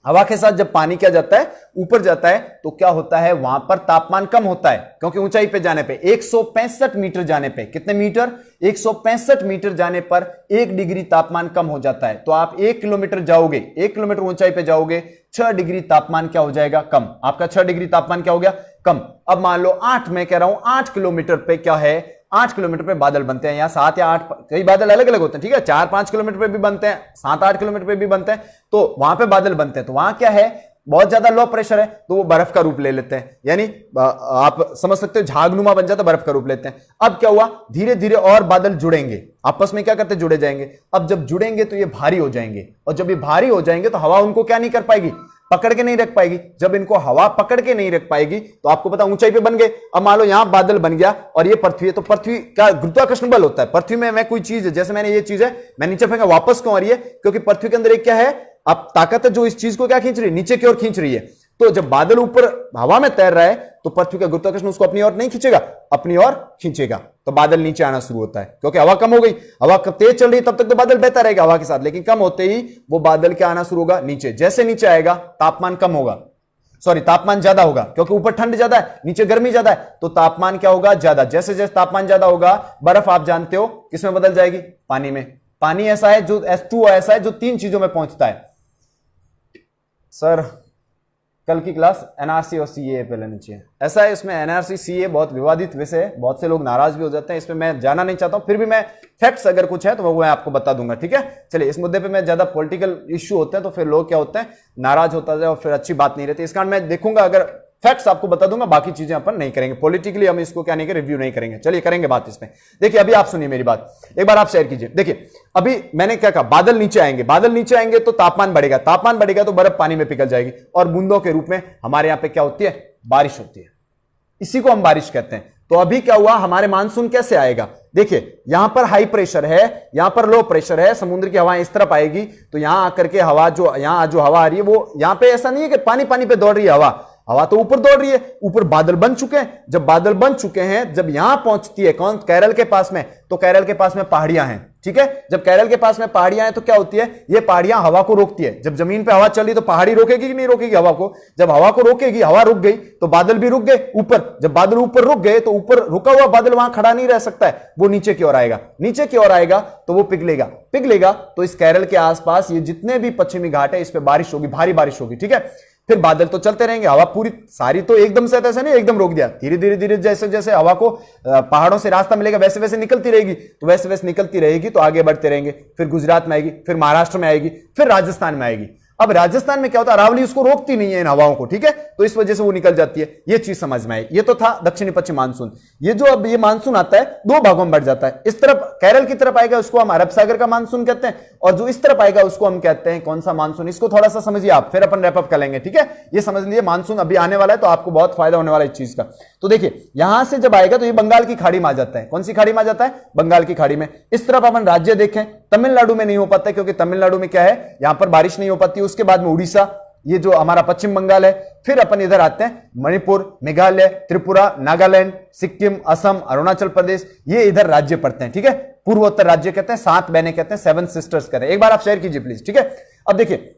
हवा के साथ जब पानी क्या जाता है? ऊपर जाता है, तो क्या होता है? वहां पर तापमान कम होता है, क्योंकि ऊंचाई पे जाने पे 165 मीटर जाने पे, कितने मीटर? 165 मीटर जाने पर 1 डिग्री तापमान कम हो जाता है। तो आप 1 किलोमीटर जाओगे, 1 किलोमीटर ऊंचाई पे जाओगे, 6 डिग्री तापमान क्या हो जाएगा? कम। आपका 6 डिग्री तापमान क्या हो गया? कम। अब मान लो 8, मैं कह रहा हूं 8 किलोमीटर पे क्या है? 8 किलोमीटर पे बादल बनते हैं, या 7 या 8, कई बादल अलग अलग होते हैं, ठीक है, 4-5 किलोमीटर पे भी बनते हैं, 7-8 किलोमीटर पे भी बनते हैं। तो वहां पे बादल बनते हैं, तो वहां क्या है? बहुत ज्यादा लो प्रेशर है, तो वो बर्फ का रूप ले लेते हैं, यानी आप समझ सकते हो झागनुमा बन जाता है, बर्फ का रूप लेते हैं। अब क्या हुआ? धीरे धीरे और बादल जुड़ेंगे आपस में, क्या करते? जुड़े जाएंगे। अब जब जुड़ेंगे तो ये भारी हो जाएंगे, और जब ये भारी हो जाएंगे तो हवा उनको क्या नहीं कर पाएगी? पकड़ के नहीं रख पाएगी। जब इनको हवा पकड़ के नहीं रख पाएगी तो आपको पता ऊंचाई पे बन गए। अब मान लो यहां बादल बन गया और ये पृथ्वी है, तो पृथ्वी का गुरुत्वाकर्षण बल होता है। पृथ्वी में मैं कोई चीज है, जैसे मैंने ये चीज है, मैं नीचे फेंका, वापस क्यों आ रही है? क्योंकि पृथ्वी के अंदर एक क्या है? अब ताकत है जो इस चीज को क्या खींच रही है? नीचे की ओर खींच रही है। तो जब बादल ऊपर हवा में तैर रहा है तो पृथ्वी का गुरुत्वाकर्षण उसको अपनी ओर नहीं खींचेगा, अपनी ओर खींचेगा, तो बादल नीचे आना शुरू होता है, क्योंकि हवा कम हो गई। हवा कब तेज चल रही है तब तक तो बादल बहता रहेगा हवा के साथ, लेकिन कम होते ही वो बादल क्या आना शुरू होगा? नीचे। जैसे नीचे आएगा तापमान कम होगा, सॉरी तापमान ज्यादा होगा, क्योंकि ऊपर ठंड ज्यादा है, नीचे गर्मी ज्यादा है, तो तापमान क्या होगा? ज्यादा। जैसे जैसे तापमान ज्यादा होगा, बर्फ आप जानते हो किसमें बदल जाएगी? पानी में। पानी ऐसा है जो H2O ऐसा है जो 3 चीजों में पहुंचता है। सर कल की क्लास एनआरसी और सीए पे लेनी चाहिए, ऐसा है। इसमें एनआरसी सीए बहुत विवादित विषय है, बहुत से लोग नाराज भी हो जाते हैं, इसमें मैं जाना नहीं चाहता हूं, फिर भी मैं फैक्ट्स अगर कुछ है तो वो मैं आपको बता दूंगा, ठीक है। चलिए, इस मुद्दे पे मैं ज्यादा पॉलिटिकल इश्यू होते हैं तो फिर लोग क्या होते हैं? नाराज होता है और फिर अच्छी बात नहीं रहती। इस कारण मैं देखूंगा, अगर फैक्ट्स आपको बता दूंगा, बाकी चीजें अपन नहीं करेंगे, पॉलिटिकली हम इसको क्या नहीं करेंगे? रिव्यू नहीं करेंगे। चलिए करेंगे बात इसमें। देखिए, अभी आप सुनिए मेरी बात, एक बार आप शेयर कीजिए। देखिए, अभी मैंने क्या कहा? बादल नीचे आएंगे, बादल नीचे आएंगे तो तापमान बढ़ेगा, तापमान बढ़ेगा तो बर्फ पानी में पिघल जाएगी, और बूंदों के रूप में हमारे यहां पे क्या होती है? बारिश होती है। इसी को हम बारिश कहते हैं। तो अभी क्या हुआ? हमारे मानसून कैसे आएगा? देखिए, यहां पर हाई प्रेशर है, यहां पर लो प्रेशर है, समुद्र की हवा इस तरफ आएगी, तो यहां आकर के हवा जो यहां जो हवा आ रही है वो यहां पे ऐसा नहीं है कि पानी पानी पे दौड़ रही है हवा, हवा तो ऊपर दौड़ रही है, ऊपर बादल बन चुके हैं। जब बादल बन चुके हैं, जब यहां पहुंचती है कौन? केरल के पास में, तो केरल के पास में पहाड़ियां हैं, ठीक है। जब केरल के पास में पहाड़ियां हैं तो क्या होती है? ये पहाड़ियां हवा को रोकती है। जब जमीन पे हवा चल रही तो पहाड़ी रोकेगी कि नहीं रोकेगी हवा को? जब हवा को रोकेगी, हवा रुक गई तो बादल भी रुक गए ऊपर। जब बादल ऊपर रुक गए तो ऊपर रुका हुआ बादल वहां खड़ा नहीं रह सकता है, वो नीचे की ओर आएगा। नीचे की ओर आएगा तो वो पिघलेगा, पिघलेगा तो इस केरल के आसपास ये जितने भी पश्चिमी घाट है इस पे बारिश होगी, भारी बारिश होगी, ठीक है। फिर बादल तो चलते रहेंगे, हवा पूरी सारी तो एकदम से ऐसे नहीं एकदम रोक दिया, धीरे धीरे धीरे जैसे जैसे हवा को पहाड़ों से रास्ता मिलेगा वैसे वैसे निकलती रहेगी, तो वैसे वैसे निकलती रहेगी तो आगे बढ़ते रहेंगे। फिर गुजरात में आएगी, फिर महाराष्ट्र में आएगी, फिर राजस्थान में आएगी। अब राजस्थान में क्या होता है? अरावली उसको रोकती नहीं है इन हवाओं को, ठीक है, तो इस वजह से वो निकल जाती है। ये चीज समझ में आई। ये तो था दक्षिणी पश्चिम मानसून। ये जो अब ये मानसून आता है 2 भागों में बढ़ जाता है। इस तरफ केरल की तरफ आएगा उसको हम अरब सागर का मानसून कहते हैं, और जो इस तरफ आएगा उसको हम कहते हैं कौन सा मानसून? इसको थोड़ा सा समझिए आप, फिर अपन रैप अप कर लेंगे, ठीक है। ये समझ लीजिए मानसून अभी आने वाला है तो आपको बहुत फायदा होने वाला है इस चीज का। तो देखिए, यहां से जब आएगा तो ये बंगाल की खाड़ी में आ जाता है। कौन सी खाड़ी में आ जाता है? बंगाल की खाड़ी में। इस तरफ अपन राज्य देखें, तमिलनाडु में नहीं हो पाता क्योंकि तमिलनाडु में क्या है? यहां पर बारिश नहीं हो पाती। उसके बाद में उड़ीसा, ये जो हमारा पश्चिम बंगाल है। फिर अपन इधर आते हैं मणिपुर, मेघालय, त्रिपुरा, नागालैंड, सिक्किम, असम, अरुणाचल प्रदेश, ये इधर राज्य पड़ते हैं, ठीक है। पूर्वोत्तर राज्य कहते हैं, 7 बहनें कहते हैं, 7 सिस्टर्स कहते हैं। एक बार आप शेयर कीजिए प्लीज, ठीक है। अब देखिए,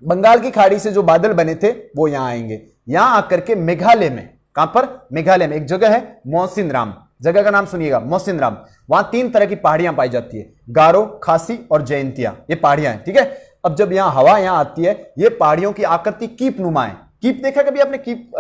बंगाल की खाड़ी से जो बादल बने थे वो यहां आएंगे, यहां आकर के मेघालय में, कहां पर? मेघालय में एक जगह है मौसिनराम, जगह का नाम सुनिएगा, मौसिनराम। वहां 3 तरह की पहाड़ियां पाई जाती है, गारो, खासी और जयंतिया, ये पहाड़ियां हैं, ठीक है। अब जब यहां हवा यहां आती है, ये पहाड़ियों की आकृति कीप नुमा है। कीप देखा कभी आपने? कीप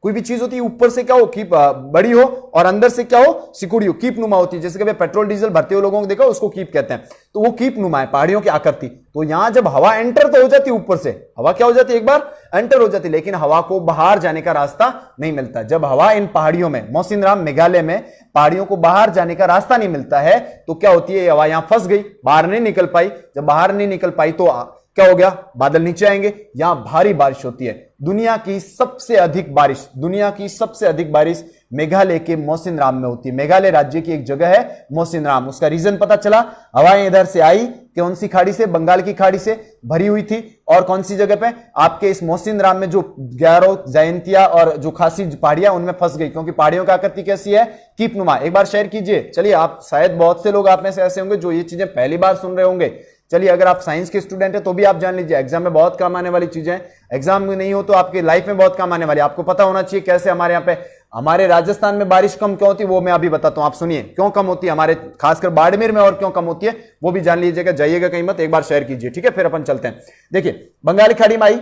कोई भी चीज होती है ऊपर से क्या हो, कीप बड़ी हो, और अंदर से क्या हो, सिकुड़ी हो, कीप नुमा होती है। जैसे कि पेट्रोल डीजल भरते हुए लोगों को देखा, उसको कीप कहते हैं, तो वो कीप नुमा है, पहाड़ियों की आकृति। तो यहां जब हवा एंटर तो हो जाती है, ऊपर से हवा क्या हो जाती है, एक बार एंटर हो जाती है, लेकिन हवा को बाहर जाने का रास्ता नहीं मिलता। जब हवा इन पहाड़ियों में, मौसिनराम मेघालय में पहाड़ियों को बाहर जाने का रास्ता नहीं मिलता है, तो क्या होती है, हवा यहां फंस गई, बाहर नहीं निकल पाई। जब बाहर नहीं निकल पाई तो क्या हो गया, बादल नीचे आएंगे, यहां भारी बारिश होती है। दुनिया की सबसे अधिक बारिश मेघालय के मौसिनराम में होती है। मेघालय राज्य की एक जगह है मौसिनराम, उसका रीजन पता चला, हवाएं इधर से आई, कौन सी खाड़ी से, बंगाल की खाड़ी से भरी हुई थी, और कौन सी जगह पे, आपके इस मौसिनराम में जो ग्यारो, जयंतिया और जो खासी पहाड़ियां, उनमें फंस गई, क्योंकि पहाड़ियों की आकृति कैसी है, कीपनुमा। एक बार शेयर कीजिए। चलिए, आप शायद बहुत से लोग आप में से ऐसे होंगे जो ये चीजें पहली बार सुन रहे होंगे। चलिए, अगर आप साइंस के स्टूडेंट हैं तो भी आप जान लीजिए, एग्जाम में बहुत काम आने वाली चीजें, एग्जाम में नहीं हो तो आपकी लाइफ में बहुत काम आने वाली। आपको पता होना चाहिए कैसे हमारे यहाँ पे, हमारे राजस्थान में बारिश कम क्यों होती है, वो मैं अभी बताता हूं, आप सुनिए क्यों कम होती है हमारे, खासकर बाड़मेर में, और क्यों कम होती है वो भी जान लीजिएगा। जाइएगा कहीं मत, एक बार शेयर कीजिए, ठीक है। फिर अपन चलते हैं। देखिए, बंगाली खाड़ी में आई,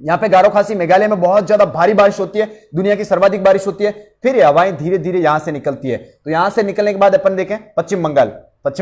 यहां पे गारो खासी मेघालय में बहुत ज्यादा भारी बारिश होती है, दुनिया की सर्वाधिक बारिश होती है। फिर ये हवाएं धीरे धीरे यहां से निकलती है, तो यहां से निकलने के बाद अपन देखें पश्चिम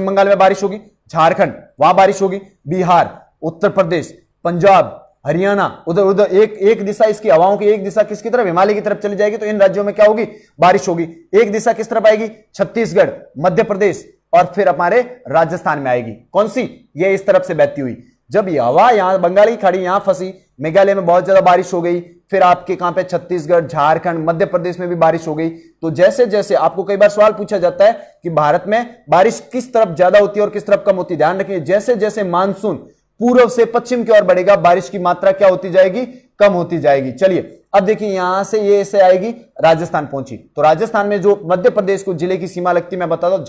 बंगाल में बारिश होगी, झारखंड वहां बारिश होगी, बिहार, उत्तर प्रदेश, पंजाब, हरियाणा, उधर एक दिशा, इसकी हवाओं की एक दिशा किसकी तरफ, हिमालय की तरफ चली जाएगी, तो इन राज्यों में क्या होगी, बारिश होगी। एक दिशा किस तरफ आएगी, छत्तीसगढ़, मध्य प्रदेश, और फिर हमारे राजस्थान में आएगी, कौन सी, ये इस तरफ से बहती हुई। जब ये हवा यहां बंगाल की खाड़ी यहां फंसी, मेघालय में बहुत ज्यादा बारिश हो गई, फिर आपके कहां पे, छत्तीसगढ़, झारखंड, मध्य प्रदेश में भी बारिश हो गई। तो जैसे जैसे आपको कई बार सवाल पूछा जाता है कि भारत में बारिश किस तरफ ज्यादा होती है और किस तरफ कम होती है, ध्यान रखिए, जैसे जैसे मानसून पूर्व से पश्चिम की ओर बढ़ेगा, बारिश की मात्रा क्या होती जाएगी, कम होती जाएगी। चलिए, अब देखिए, यहां से ये ऐसे आएगी, राजस्थान पहुंची, तो राजस्थान में जो मध्य प्रदेश को जिले की सीमा लगती है, मैं बताता हूं,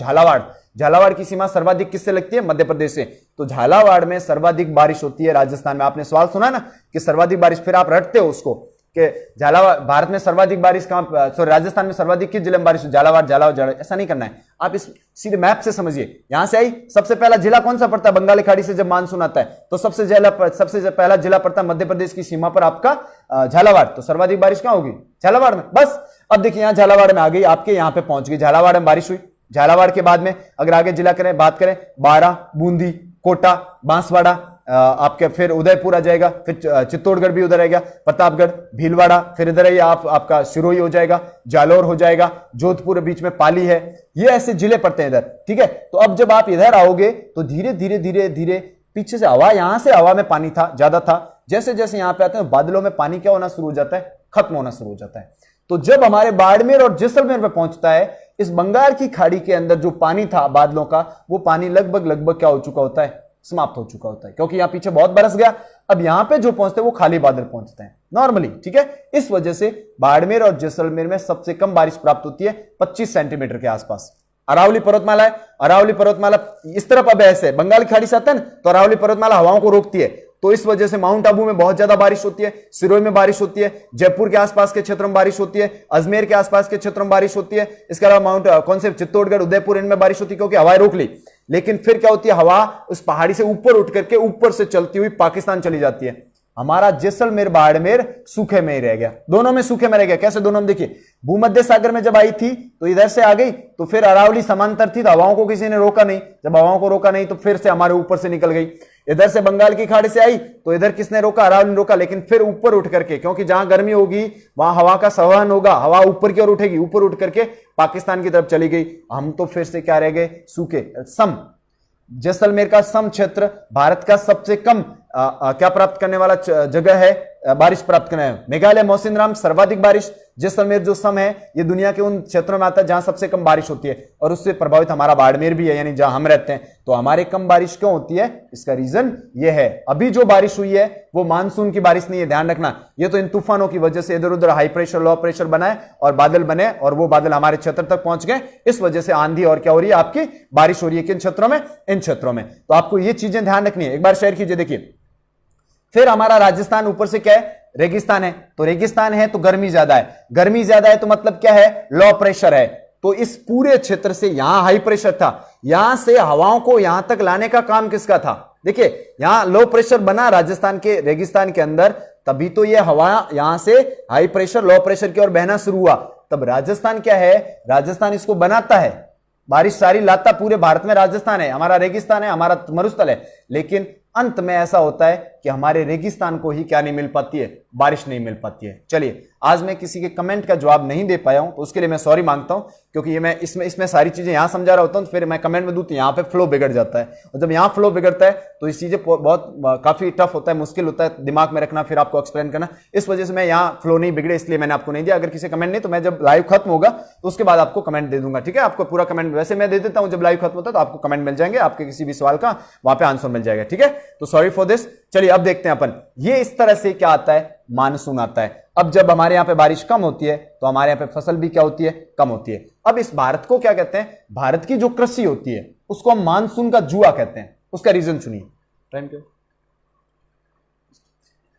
झालावाड़ की सीमा सर्वाधिक किससे लगती है, मध्य प्रदेश से। तो झालावाड़ में सर्वाधिक बारिश होती है राजस्थान में। आपने सवाल सुना ना कि सर्वाधिक बारिश, फिर आप रटते हो उसको कि झालावाड़, भारत में सर्वाधिक बारिश कहां, सॉरी राजस्थान में सर्वाधिक किस जिले में बारिश, झालावाड़। ऐसा नहीं करना है, आप इस सीधे मैप से समझिए। यहां से आई, सबसे पहला जिला कौन सा पड़ता है, बंगाली खाड़ी से जब मानसून आता है तो सबसे पहला जिला पड़ता है मध्य प्रदेश की सीमा पर आपका झालावाड़। तो सर्वाधिक बारिश कहां होगी, झालावाड़ में। बस अब देखिए, यहां झालावाड़ में आ गई, आपके यहां पे पहुंच गई, झालावाड़ में बारिश हुई। झालावाड़ के बाद में अगर आगे जिला करें, बात करें, बारां, बूंदी, कोटा, बांसवाड़ा, आपके फिर उदयपुर आ जाएगा, फिर चित्तौड़गढ़ भी उधर आएगा, प्रतापगढ़, भीलवाड़ा, फिर इधर ही आपका सिरोही हो जाएगा, जालौर हो जाएगा, जोधपुर बीच में पाली है, ये ऐसे जिले पड़ते हैं इधर, ठीक है। तो अब जब आप इधर आओगे तो धीरे धीरे पीछे से हवा, यहां से हवा में पानी था, ज्यादा था, जैसे जैसे यहां पे आते हैं बादलों में पानी क्या होना शुरू हो जाता है, खत्म होना शुरू हो जाता है। तो जब हमारे बाड़मेर और जैसलमेर में पहुंचता है, इस बंगाल की खाड़ी के अंदर जो पानी था बादलों का, वो पानी लगभग क्या हो चुका होता है, समाप्त हो चुका होता है, क्योंकि यहां पीछे बहुत बरस गया। अब यहां पे जो पहुंचते हैं वो खाली बादल पहुंचते हैं नॉर्मली, ठीक है। इस वजह से बाड़मेर और जैसलमेर में सबसे कम बारिश प्राप्त होती है 25 सेंटीमीटर के आसपास। अरावली पर्वतमाला है, अरावली पर्वतमाला इस तरफ, अब ऐसे बंगाल की खाड़ी से आता है ना, तो अरावली पर्वतमाला हवाओं को रोकती है, तो इस वजह से माउंट आबू में बहुत ज्यादा बारिश होती है, सिरोही में बारिश होती है, जयपुर के आसपास के क्षेत्रों में बारिश होती है, अजमेर के आसपास के क्षेत्रों में बारिश होती है। इसके अलावा माउंट कौन से, चित्तौड़गढ़, उदयपुर, इनमें बारिश होती है, क्योंकि हवाएं रोक ली। लेकिन फिर क्या होती है, हवा उस पहाड़ी से ऊपर उठ करके ऊपर से चलती हुई पाकिस्तान चली जाती है। हमारा जैसलमेर, बाड़मेर सूखे में ही रह गया, दोनों में सूखे में रह गया। कैसे दोनों में, देखिए, भूमध्य सागर में जब आई थी तो इधर से आ गई, तो फिर अरावली समांतर थी, तो हवाओं को किसी ने रोका नहीं, जब हवाओं को रोका नहीं तो फिर से हमारे ऊपर से निकल गई। इधर से बंगाल की खाड़ी से आई तो इधर किसने रोका, अरावली ने रोका, लेकिन फिर ऊपर उठ करके, क्योंकि जहां गर्मी होगी वहां हवा का संवहन होगा, हवा ऊपर की ओर उठेगी, ऊपर उठ करके पाकिस्तान की तरफ चली गई। हम तो फिर से क्या रह गए, सूखे। सम, जैसलमेर का सम क्षेत्र भारत का सबसे कम क्या प्राप्त करने वाला जगह है, बारिश प्राप्त करना है। मेघालय, मौसिनराम सर्वाधिक बारिश, जैसलमेर जो सम है ये दुनिया के उन क्षेत्रों में आता है जहां सबसे कम बारिश होती है, और उससे प्रभावित हमारा बाड़मेर भी है, यानी जहां हम रहते हैं। तो हमारे कम बारिश क्यों होती है, इसका रीजन ये है, अभी जो बारिश हुई है वो मानसून की बारिश नहीं है, ध्यान रखना। ये तो इन तूफानों की वजह से इधर उधर हाई प्रेशर, लो प्रेशर बना है और बादल बने, और वो बादल हमारे क्षेत्र तक पहुंच गए, इस वजह से आंधी और क्या हो रही है, आपकी बारिश हो रही है। किन क्षेत्रों में, इन क्षेत्रों में। तो आपको ये चीजें ध्यान रखनी है, एक बार शेयर कीजिए। देखिए, फिर हमारा राजस्थान ऊपर से क्या है, रेगिस्तान है, तो रेगिस्तान है तो गर्मी ज्यादा है, गर्मी ज्यादा है तो मतलब क्या है, लो प्रेशर है। तो इस पूरे क्षेत्र से यहां हाई प्रेशर था, यहां से हवाओं को यहां तक लाने का काम किसका था, देखिए यहां लो प्रेशर बना राजस्थान के रेगिस्तान के अंदर, तभी तो ये हवा यहां से हाई प्रेशर लो प्रेशर की ओर बहना शुरू हुआ। तब राजस्थान क्या है, राजस्थान इसको बनाता है, बारिश सारी लाता पूरे भारत में राजस्थान है, हमारा रेगिस्तान है, हमारा मरुस्थल है, लेकिन अंत में ऐसा होता है कि हमारे रेगिस्तान को ही क्या नहीं मिल पाती है, बारिश नहीं मिल पाती है। चलिए, आज मैं किसी के कमेंट का जवाब नहीं दे पाया हूं तो उसके लिए मैं सॉरी मांगता हूं, क्योंकि ये मैं इसमें सारी चीजें यहां समझा रहा होता हूं तो फिर मैं कमेंट में दूं तो यहां पे फ्लो बिगड़ जाता है, और जब यहां फ्लो बिगड़ता है तो इस चीजें बहुत काफी टफ होता है, मुश्किल होता है दिमाग में रखना, फिर आपको एक्सप्लेन करना। इस वजह से मैं यहां फ्लो नहीं बिगड़े इसलिए मैंने आपको नहीं दिया। अगर किसी कमेंट नहीं तो मैं जब लाइव खत्म होगा तो उसके बाद आपको कमेंट दे दूंगा, ठीक है। आपको पूरा कमेंट वैसे मैं दे देता हूं, जब लाइव खत्म होता है तो आपको कमेंट मिल जाएंगे, आपके किसी भी सवाल का वहां पे आंसर मिल जाएगा, ठीक है। तो सॉरी फॉर दिस। चलिए अब देखते हैं अपन, ये इस तरह से क्या आता है, मानसून आता है। अब जब हमारे यहां पे बारिश कम होती है तो हमारे यहां पे फसल भी क्या होती है, कम होती है। अब इस भारत को क्या कहते हैं, भारत की जो कृषि होती है उसको हम मानसून का जुआ कहते हैं। उसका रीजन सुनिए। टाइम क्यों,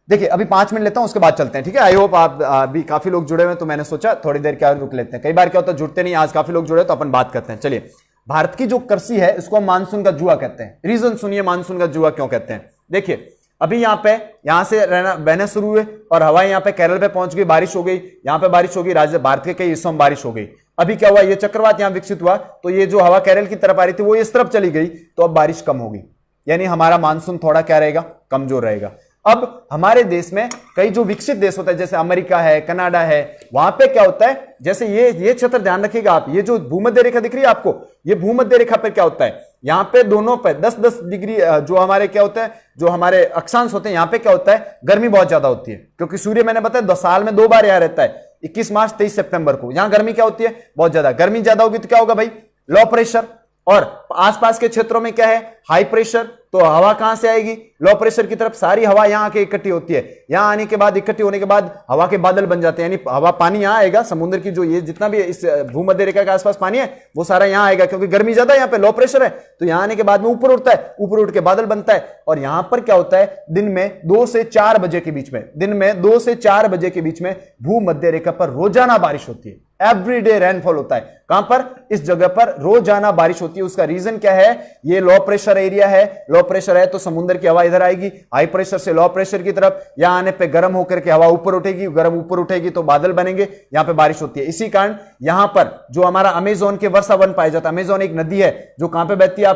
देखिए अभी 5 मिनट लेता हूं, उसके बाद चलते हैं, ठीक है। आई होप आप अभी काफी लोग जुड़े हुए हैं तो मैंने सोचा थोड़ी देर क्या रुक लेते हैं। कई बार क्या होता है जुड़ते नहीं, आज काफी लोग जुड़े तो अपन बात करते हैं। चलिए, भारत की जो कृषि है इसको हम मानसून का जुआ कहते हैं। रीजन सुनिए मानसून का जुआ क्यों कहते हैं। देखिए अभी यहां से बहना शुरू हुए और हवा यहां पे केरल पे पहुंच गई, बारिश हो गई, यहां पे बारिश हो गई, राज्य भारत के कई हिस्सों में बारिश हो गई। अभी क्या हुआ, ये चक्रवात यहां विकसित हुआ तो ये जो हवा केरल की तरफ आ रही थी वो इस तरफ चली गई, तो अब बारिश कम होगी, यानी हमारा मानसून थोड़ा क्या रहेगा, कमजोर रहेगा। अब हमारे देश में कई जो विकसित देश होता है जैसे अमेरिका है, कनाडा है, वहां पे क्या होता है, जैसे ये क्षेत्र ध्यान रखिएगा आप, ये जो भूमध्य रेखा दिख रही है आपको, ये भूमध्य रेखा पे क्या होता है, यहां पे दोनों पे 10-10 डिग्री जो हमारे क्या होता है, जो हमारे अक्षांश होते हैं, यहां पे क्या होता है, गर्मी बहुत ज्यादा होती है, क्योंकि सूर्य मैंने बताया साल में 2 बार यहां रहता है, 21 मार्च 23 सितंबर को। यहां गर्मी क्या होती है, बहुत ज्यादा। गर्मी ज्यादा होगी तो क्या होगा भाई, लो प्रेशर, और आसपास के क्षेत्रों में क्या है, हाई प्रेशर, तो हवा कहां से आएगी, लो प्रेशर की तरफ सारी हवा यहां आके इकट्ठी होती है। यहां आने के बाद, इकट्ठी होने के बाद हवा के बादल बन जाते हैं, यानी हवा पानी यहां आएगा, समुद्र की जो ये जितना भी इस भूमध्य रेखा के आसपास पानी है वो सारा यहां आएगा, क्योंकि गर्मी ज्यादा है, यहां पे लो प्रेशर है, तो यहां आने के बाद में ऊपर उठता है, ऊपर उठ के बादल बनता है, और यहां पर क्या होता है, दिन में 2 से 4 बजे के बीच में, दिन में 2 से 4 बजे के बीच में भूमध्य रेखा पर रोजाना बारिश होती है, एवरीडे रेनफॉल होता है। कहां पर, इस जगह पर रोजाना बारिश होती है। उसका रीजन क्या है, ये लो प्रेशर एरिया है, लो प्रेशर है तो समुद्र की हवा इधर आएगी, हाई प्रेशर से लो प्रेशर की तरफ, यहां आने पे गर्म होकर के हवा ऊपर उठेगी, गर्म ऊपर उठेगी तो बादल बनेंगे, यहां पे बारिश होती है। इसी कारण यहां पर जो हमारा अमेज़न के वर्षा वन पाया जाता है, अमेज़न एक नदी है जो कहां पे बहती है,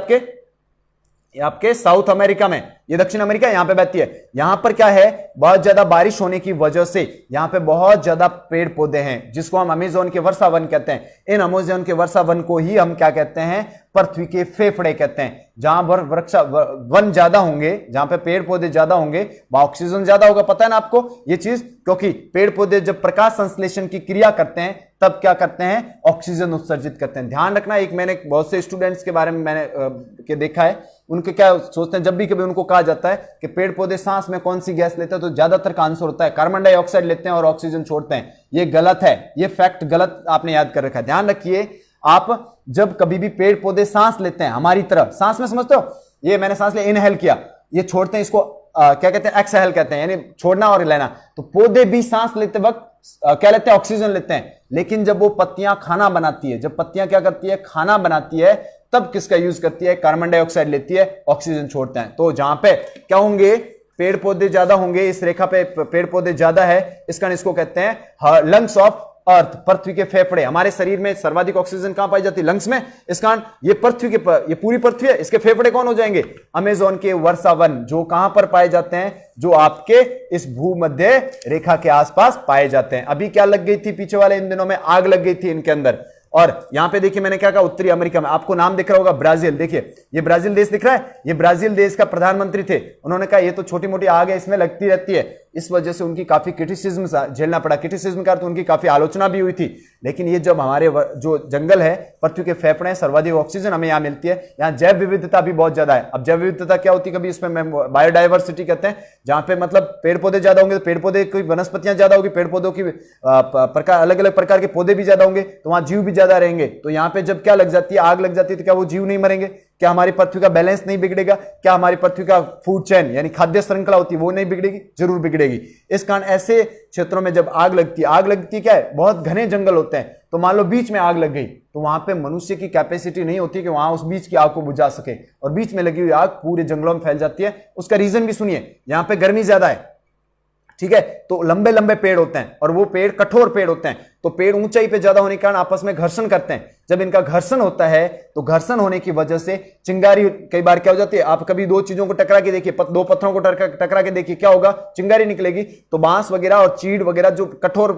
आपके साउथ अमेरिका में, ये दक्षिण अमेरिका यहां पे बहती है। यहां पर क्या है, बहुत ज्यादा बारिश होने की वजह से यहां पे बहुत ज्यादा पेड़ पौधे हैं, जिसको हम अमेज़न के वर्षा वन कहते हैं। इन अमेज़न के वर्षा वन को ही हम क्या कहते हैं, पृथ्वी के फेफड़े कहते हैं। जहां पर वन ज्यादा होंगे, जहां पे पेड़ पौधे ज्यादा होंगे, वहां ऑक्सीजन ज्यादा होगा। पता है ना आपको ये चीज, क्योंकि पेड़ पौधे जब प्रकाश संश्लेषण की क्रिया करते हैं तब क्या करते हैं, ऑक्सीजन उत्सर्जित करते हैं। ध्यान रखना, एक मैंने बहुत से स्टूडेंट्स के बारे में मैंने के देखा है, उनके क्या सोचते हैं, जब भी कभी उनको कहा जाता है कि पेड़ पौधे सांस में कौन सी गैस लेते हैं, तो ज्यादातर का आंसर होता है कार्बन डाइऑक्साइड लेते हैं और ऑक्सीजन छोड़ते हैं। ये गलत है, ये फैक्ट गलत आपने याद कर रखा है। ध्यान रखिए, आप जब कभी भी पेड़ पौधे सांस लेते हैं हमारी तरह, सांस में समझते हो, ये मैंने सांस लिया, इनहेल किया, ये छोड़ते हैं, इसको क्या कहते हैं, एक्सहेल कहते हैं, यानी छोड़ना और लेना। तो पौधे भी सांस लेते वक्त क्या लेते हैं, ऑक्सीजन लेते हैं। लेकिन जब वो पत्तियां खाना बनाती है, जब पत्तियां क्या करती है, खाना बनाती है, तब किसका यूज करती है, कार्बन डाइऑक्साइड लेती है, ऑक्सीजन छोड़ते हैं। तो जहां पे क्या होंगे, पेड़ पौधे ज्यादा होंगे, इस रेखा पे पेड़ पौधे ज्यादा है, इस कारण इसको कहते हैं लंग्स ऑफ अर्थ, पृथ्वी के फेफड़े। हमारे शरीर में सर्वाधिक ऑक्सीजन कहां पाई जाती है, लंग्स में। इस कारण ये पृथ्वी के ये पूरी पृथ्वी है, इसके फेफड़े कौन हो जाएंगे, अमेज़न के वर्षा वन, जो कहां पर पाए जाते हैं, जो आपके इस भूमध्य रेखा के आसपास पाए जाते हैं। अभी क्या लग गई थी पीछे वाले इन दिनों में, आग लग गई थी इनके अंदर। और यहां पे देखिए मैंने क्या कहा, उत्तरी अमेरिका में, आपको नाम दिख रहा होगा ब्राजील, देखिए ये ब्राजील देश दिख रहा है, ये ब्राजील देश का प्रधानमंत्री थे। उन्होंने कहा ये तो छोटी मोटी आग है, इसमें लगती रहती है, इस वजह से उनकी काफी क्रिटिसिज्म झेलना पड़ा। क्रिटिसिज्म का अर्थ उनकी काफी आलोचना भी हुई थी। लेकिन ये जब हमारे जो जंगल है, पृथ्वी के फेफड़े हैं, सर्वाधिक ऑक्सीजन हमें यहां मिलती है, यहां जैव विविधता भी बहुत ज्यादा है। अब जैव विविधता क्या होती है, कभी इसमें बायोडाइवर्सिटी कहते हैं, जहां पे मतलब पेड़ पौधे ज्यादा होंगे तो पेड़ पौधे की वनस्पतियां ज्यादा होगी, पेड़ पौधों की प्रकार अलग अलग प्रकार के पौधे भी ज्यादा होंगे, तो वहां जीव भी ज्यादा रहेंगे। तो यहां पे जब क्या लग जाती है, आग लग जाती है, तो क्या वो जीव नहीं मरेंगे, क्या हमारी पृथ्वी का बैलेंस नहीं बिगड़ेगा, क्या हमारी पृथ्वी का फूड चेन यानी खाद्य श्रृंखला होती है वो नहीं बिगड़ेगी, जरूर बिगड़ेगी। इस कारण ऐसे क्षेत्रों में जब आग लगती क्या है, बहुत घने जंगल होते हैं, तो मान लो बीच में आग लग गई, तो वहां पे मनुष्य की कैपेसिटी नहीं होती कि वहां उस बीच की आग को बुझा सके, और बीच में लगी हुई आग पूरे जंगलों में फैल जाती है। उसका रीजन भी सुनिए, यहां पे गर्मी ज्यादा है, ठीक है। तो लंबे लंबे पेड़ होते हैं और वो पेड़ कठोर पेड़ होते हैं, तो पेड़ ऊंचाई पे ज्यादा होने के कारण आपस में घर्षण करते हैं। जब इनका घर्षण होता है तो घर्षण होने की वजह से चिंगारी कई बार क्या हो जाती है, आप कभी दो चीजों को टकरा के देखिए, दो पत्थरों को टकरा के देखिए, क्या होगा, चिंगारी निकलेगी। तो बांस वगैरह और चीड़ वगैरह जो कठोर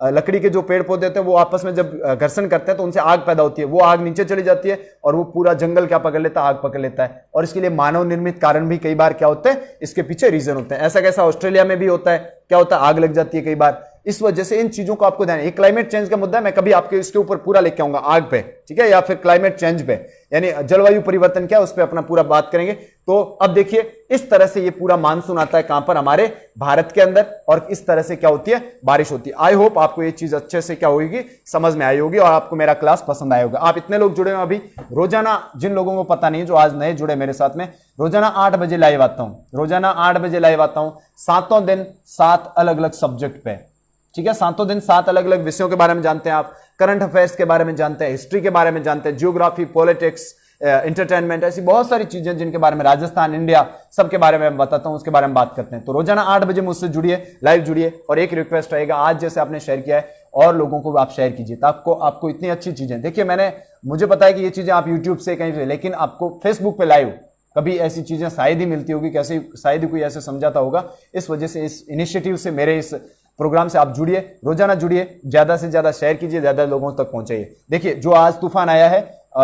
लकड़ी के जो पेड़ पौधे होते हैं, वो आपस में जब घर्षण करते हैं तो उनसे आग पैदा होती है, वो आग नीचे चली जाती है और वो पूरा जंगल क्या पकड़ लेता है, आग पकड़ लेता है। और इसके लिए मानव निर्मित कारण भी कई बार क्या होते हैं, इसके पीछे रीजन होते हैं। ऐसा कैसा ऑस्ट्रेलिया में भी होता है, क्या होता है, आग लग जाती है कई बार। इस वजह से इन चीजों को आपको ध्यान, ये क्लाइमेट चेंज का मुद्दा है, मैं कभी आपके इसके ऊपर पूरा लेके आऊंगा आग पे, ठीक है, या फिर क्लाइमेट चेंज पे, यानी जलवायु परिवर्तन क्या है उस पर अपना पूरा बात करेंगे। तो अब देखिए इस तरह से ये पूरा मानसून आता है कहां पर, हमारे भारत के अंदर, और इस तरह से क्या होती है, बारिश होती है। आई होप आपको ये चीज अच्छे से क्या होगी, समझ में आई होगी और आपको मेरा क्लास पसंद आया होगा। आप इतने लोग जुड़े हो अभी, रोजाना जिन लोगों को पता नहीं, जो आज नए जुड़े मेरे साथ में, रोजाना 8 बजे लाइव आता हूं, रोजाना 8 बजे लाइव आता हूं, 7 दिन 7 अलग अलग सब्जेक्ट पे, ठीक है। 7 दिन 7 अलग अलग विषयों के बारे में जानते हैं आप, करंट अफेयर्स के बारे में जानते हैं, हिस्ट्री के बारे में जानते हैं, जियोग्राफी, पॉलिटिक्स, एंटरटेनमेंट, ऐसी बहुत सारी चीजें जिनके बारे में, राजस्थान, इंडिया, सबके बारे में बताता हूं, उसके बारे में बात करते हैं। तो रोजाना 8 बजे मुझसे जुड़िए, लाइव जुड़िए। और एक रिक्वेस्ट रहेगा, आज जैसे आपने शेयर किया है और लोगों को आप शेयर कीजिए, तो आपको इतनी अच्छी चीजें, देखिए मुझे पता है कि ये चीजें आप यूट्यूब से कहीं से, लेकिन आपको फेसबुक पे लाइव कभी ऐसी चीजें शायद ही मिलती होगी, कैसे शायद ही कोई ऐसे समझाता होगा। इस वजह से, इस इनिशिएटिव से, मेरे इस प्रोग्राम से आप जुड़िए, रोजाना जुड़िए, ज्यादा से ज्यादा शेयर कीजिए, ज्यादा लोगों तक पहुंचाइए। देखिए जो आज तूफान आया है,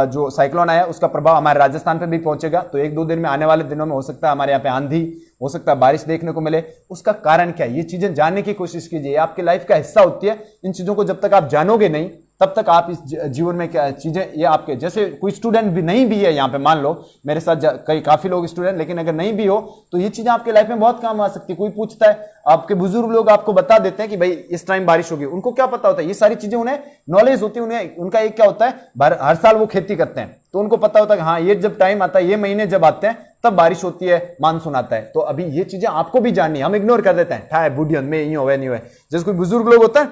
जो साइक्लोन आया, उसका प्रभाव हमारे राजस्थान पे भी पहुंचेगा। तो 1-2 दिन में, आने वाले दिनों में हो सकता है हमारे यहाँ पे आंधी, हो सकता है बारिश देखने को मिले। उसका कारण क्या है, ये चीजें जानने की कोशिश कीजिए, आपके लाइफ का हिस्सा होती है। इन चीजों को जब तक आप जानोगे नहीं, तब तक आप इस जीवन में क्या चीजें, ये आपके जैसे कोई स्टूडेंट भी नहीं भी है यहाँ पे, मान लो मेरे साथ काफी लोग स्टूडेंट, लेकिन अगर नहीं भी हो तो ये चीजें आपके लाइफ में बहुत काम आ सकती है। कोई पूछता है, आपके बुजुर्ग लोग आपको बता देते हैं कि भाई इस टाइम बारिश होगी, उनको क्या पता होता है, ये सारी चीजें उन्हें नॉलेज होती है। उन्हें उनका एक क्या होता है, हर साल वो खेती करते हैं, तो उनको पता होता है कि हाँ ये जब टाइम आता है, ये महीने जब आते हैं तब बारिश होती है, मानसून आता है। तो अभी ये चीजें आपको भी जाननी है, हम इग्नोर कर देते हैं, ठाए बुढ़ियन में ये होवे नहीं हुए। जैसे कोई बुजुर्ग लोग होता है,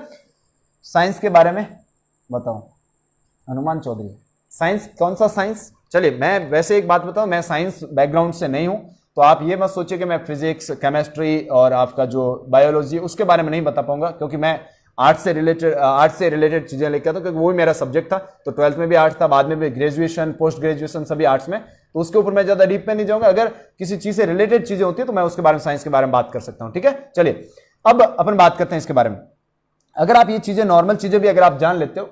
साइंस के बारे में बताओ, हनुमान चौधरी, साइंस, कौन सा साइंस, चलिए मैं वैसे एक बात बताऊं, मैं साइंस बैकग्राउंड से नहीं हूं, तो आप ये मत सोचिए कि मैं फिजिक्स, केमिस्ट्री और आपका जो बायोलॉजी उसके बारे में नहीं बता पाऊंगा, क्योंकि मैं आर्ट्स से रिलेटेड चीजें लेकर था, क्योंकि वो मेरा सब्जेक्ट था। तो 12th में भी आर्ट्स था, बाद में भी ग्रेजुएशन, पोस्ट ग्रेजुएशन सभी आर्ट्स में, तो उसके ऊपर मैं ज्यादा डीप में नहीं जाऊंगा। अगर किसी चीज से रिलेटेड चीजें होती है तो मैं उसके बारे में, साइंस के बारे में बात कर सकता हूं, ठीक है। चलिए अब अपन बात करते हैं इसके बारे में। अगर आप ये चीजें, नॉर्मल चीजें भी अगर आप जान लेते हो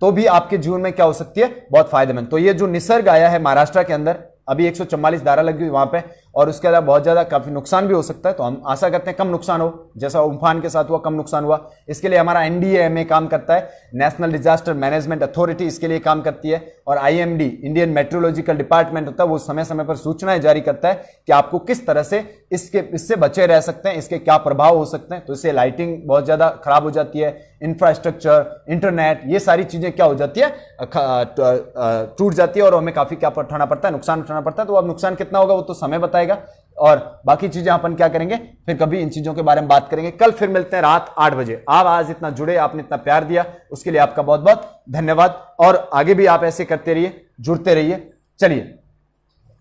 तो भी आपके जीवन में क्या हो सकती है, बहुत फायदेमंद। तो ये जो निसर्ग आया है महाराष्ट्र के अंदर, अभी 144 धारा लगी हुई वहां पे, और उसके अलावा बहुत ज्यादा काफी नुकसान भी हो सकता है। तो हम आशा करते हैं कम नुकसान हो, जैसा उम्फान के साथ हुआ, कम नुकसान हुआ। इसके लिए हमारा एनडीएमए काम करता है, नेशनल डिजास्टर मैनेजमेंट अथॉरिटी, इसके लिए काम करती है। और आईएमडी, इंडियन मेट्रोलॉजिकल डिपार्टमेंट होता है, वो समय समय पर सूचनाएं जारी करता है कि आपको किस तरह से इससे बचे रह सकते हैं, इसके क्या प्रभाव हो सकते हैं। तो इससे लाइटिंग बहुत ज्यादा खराब हो जाती है, इंफ्रास्ट्रक्चर, इंटरनेट, ये सारी चीजें क्या हो जाती है, टूट जाती है, और हमें काफी क्या उठाना पड़ता है, नुकसान उठाना पड़ता है। तो अब नुकसान कितना होगा वो तो समय बताएगा, और बाकी चीजें अपन क्या करेंगे, फिर कभी इन चीजों के बारे में बात करेंगे। कल फिर मिलते हैं रात 8 बजे। आप आज इतना जुड़े, आपने इतना प्यार दिया, उसके लिए आपका बहुत बहुत धन्यवाद, और आगे भी आप ऐसे करते रहिए, जुड़ते रहिए। चलिए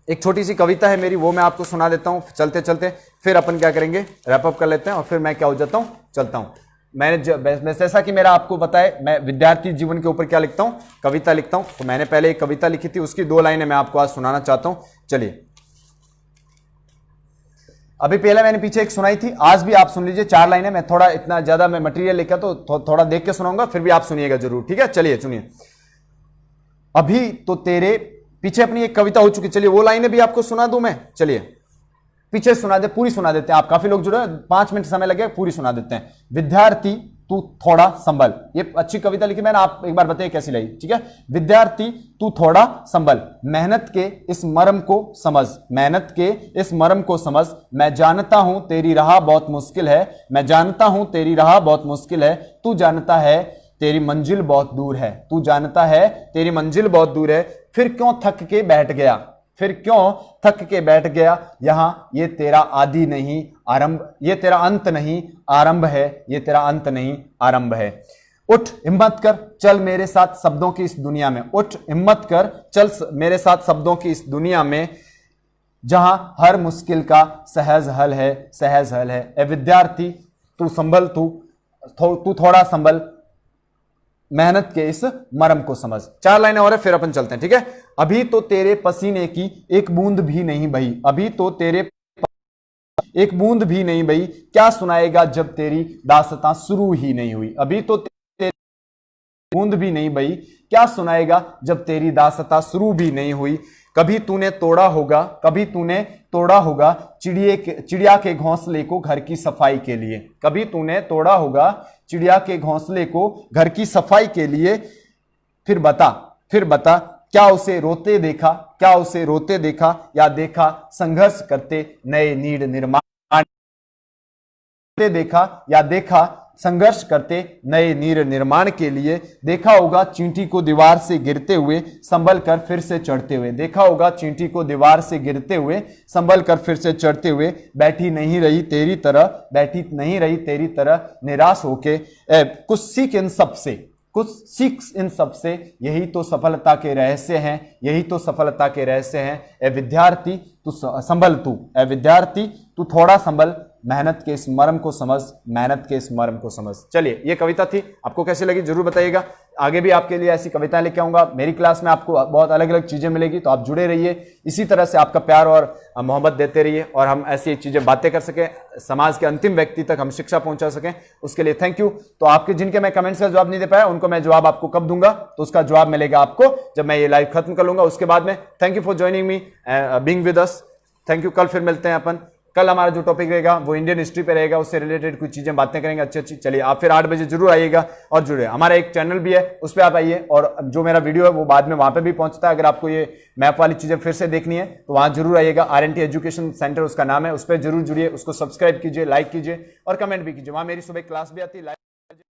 एक छोटी सी कविता है मेरी, वो मैं आपको सुना देता हूं चलते चलते, फिर अपन क्या करेंगे, रैप अप कर लेते हैं, और फिर मैं क्या हो जाता हूं, चलता हूं। मैंने जैसा कि मेरा आपको पता है, मैं विद्यार्थी जीवन के ऊपर क्या लिखता हूं, कविता लिखता हूं। तो मैंने पहले एक कविता लिखी थी, उसकी 2 लाइनें मैं आपको आज सुनाना चाहता हूं। चलिए, अभी पहले मैंने पीछे एक सुनाई थी, आज भी आप सुन लीजिए, 4 लाइनें। मैं थोड़ा इतना ज्यादा मैं मटेरियल लिखा तो थोड़ा देख के सुनाऊंगा, फिर भी आप सुनिएगा जरूर, ठीक है। चलिए सुनिए। अभी तो तेरे पीछे अपनी एक कविता हो चुकी, चलिए वो लाइनें भी आपको सुना दूं मैं। चलिए पीछे सुना दे, पूरी सुना देते हैं। आप काफी लोग जुड़े, 5 मिनट समय लगे, पूरी सुना देते हैं। विद्यार्थी तू थोड़ा संभल, ये अच्छी कविता लिखी मैंने, आप एक बार बताइए कैसी लगी, ठीक है। विद्यार्थी तू थोड़ा संभल, मेहनत के इस मर्म को समझ, मेहनत के इस मर्म को समझ। मैं जानता हूं तेरी राह बहुत मुश्किल है, मैं जानता हूं तेरी राह बहुत मुश्किल है। तू जानता है तेरी मंजिल बहुत दूर है, तू जानता है तेरी मंजिल बहुत दूर है। फिर क्यों थक के बैठ गया, फिर क्यों थक के बैठ गया। यहां ये तेरा आदि नहीं आरंभ, ये तेरा अंत नहीं आरंभ है, ये तेरा अंत नहीं आरंभ है। उठ हिम्मत कर चल मेरे साथ शब्दों की इस दुनिया में, उठ हिम्मत कर चल मेरे साथ शब्दों की इस दुनिया में। जहां हर मुश्किल का सहज हल है, सहज हल है। ए विद्यार्थी तू संभल, तू थोड़ा संभल, मेहनत के इस मरम को समझ। 4 लाइनें और है, फिर अपन चलते हैं, ठीक है। अभी तो तेरे पसीने की एक बूंद भी नहीं बही, अभी तो तेरे एक बूंद भी नहीं बही, क्या सुनाएगा जब तेरी दास्तां शुरू ही नहीं हुई। अभी तो तेरी बूंद भी नहीं बही, क्या सुनाएगा जब तेरी दास्तां शुरू भी नहीं हुई। कभी तूने तोड़ा होगा, कभी तूने तोड़ा होगा चिड़िया के घोंसले को घर की सफाई के लिए। कभी तूने तोड़ा होगा चिड़िया के घोंसले को घर की सफाई के लिए। फिर बता क्या उसे रोते देखा, क्या उसे रोते देखा या देखा संघर्ष करते नए नीड़ निर्माण, देखा या देखा संघर्ष करते नए नीड़ निर्माण के लिए। देखा होगा चींटी को दीवार से गिरते हुए संभल कर फिर से चढ़ते हुए। देखा होगा चींटी को दीवार से गिरते हुए संभल कर फिर से चढ़ते हुए। बैठी नहीं रही तेरी तरह, बैठी नहीं रही तेरी तरह निराश होके। कुछ सीख इन सबसे, कुछ सीख इन सबसे, यही तो सफलता के रहस्य हैं, यही तो सफलता के रहस्य हैं। ए विद्यार्थी तू संभल, ए विद्यार्थी तू थोड़ा संभल, मेहनत के इस मर्म को समझ, मेहनत के इस मर्म को समझ। चलिए, ये कविता थी, आपको कैसी लगी जरूर बताइएगा। आगे भी आपके लिए ऐसी कविताएं लेके आऊंगा। मेरी क्लास में आपको बहुत अलग अलग चीजें मिलेगी, तो आप जुड़े रहिए। इसी तरह से आपका प्यार और मोहब्बत देते रहिए और हम ऐसी चीजें बातें कर सकें, समाज के अंतिम व्यक्ति तक हम शिक्षा पहुंचा सकें, उसके लिए थैंक यू। तो आपके जिनके मैं कमेंट्स का जवाब नहीं दे पाया, उनको मैं जवाब आपको कब दूंगा, तो उसका जवाब मिलेगा आपको जब मैं ये लाइव खत्म कर लूंगा। उसके बाद में thank you for joining me, being with us. Thank you. कल फिर मिलते हैं अपन। कल हमारा जो टॉपिक रहेगा वो इंडियन हिस्ट्री पे रहेगा, उससे रिलेटेड कुछ चीजें बातें करेंगे अच्छी। चलिए, आप फिर 8 बजे जरूर आइएगा और जुड़े। हमारा एक चैनल भी है, उस पर आप आइए, और जो मेरा वीडियो है वो बाद में वहां पे भी पहुंचता है। अगर आपको ये मैप वाली चीजें फिर से देखनी है तो वहां जरूर आइएगा। RNT एजुकेशन सेंटर उसका नाम है, उस पर जरूर जुड़िए, उसको सब्सक्राइब कीजिए, लाइक कीजिए और कमेंट भी कीजिए। वहां मेरी सुबह क्लास भी आती है।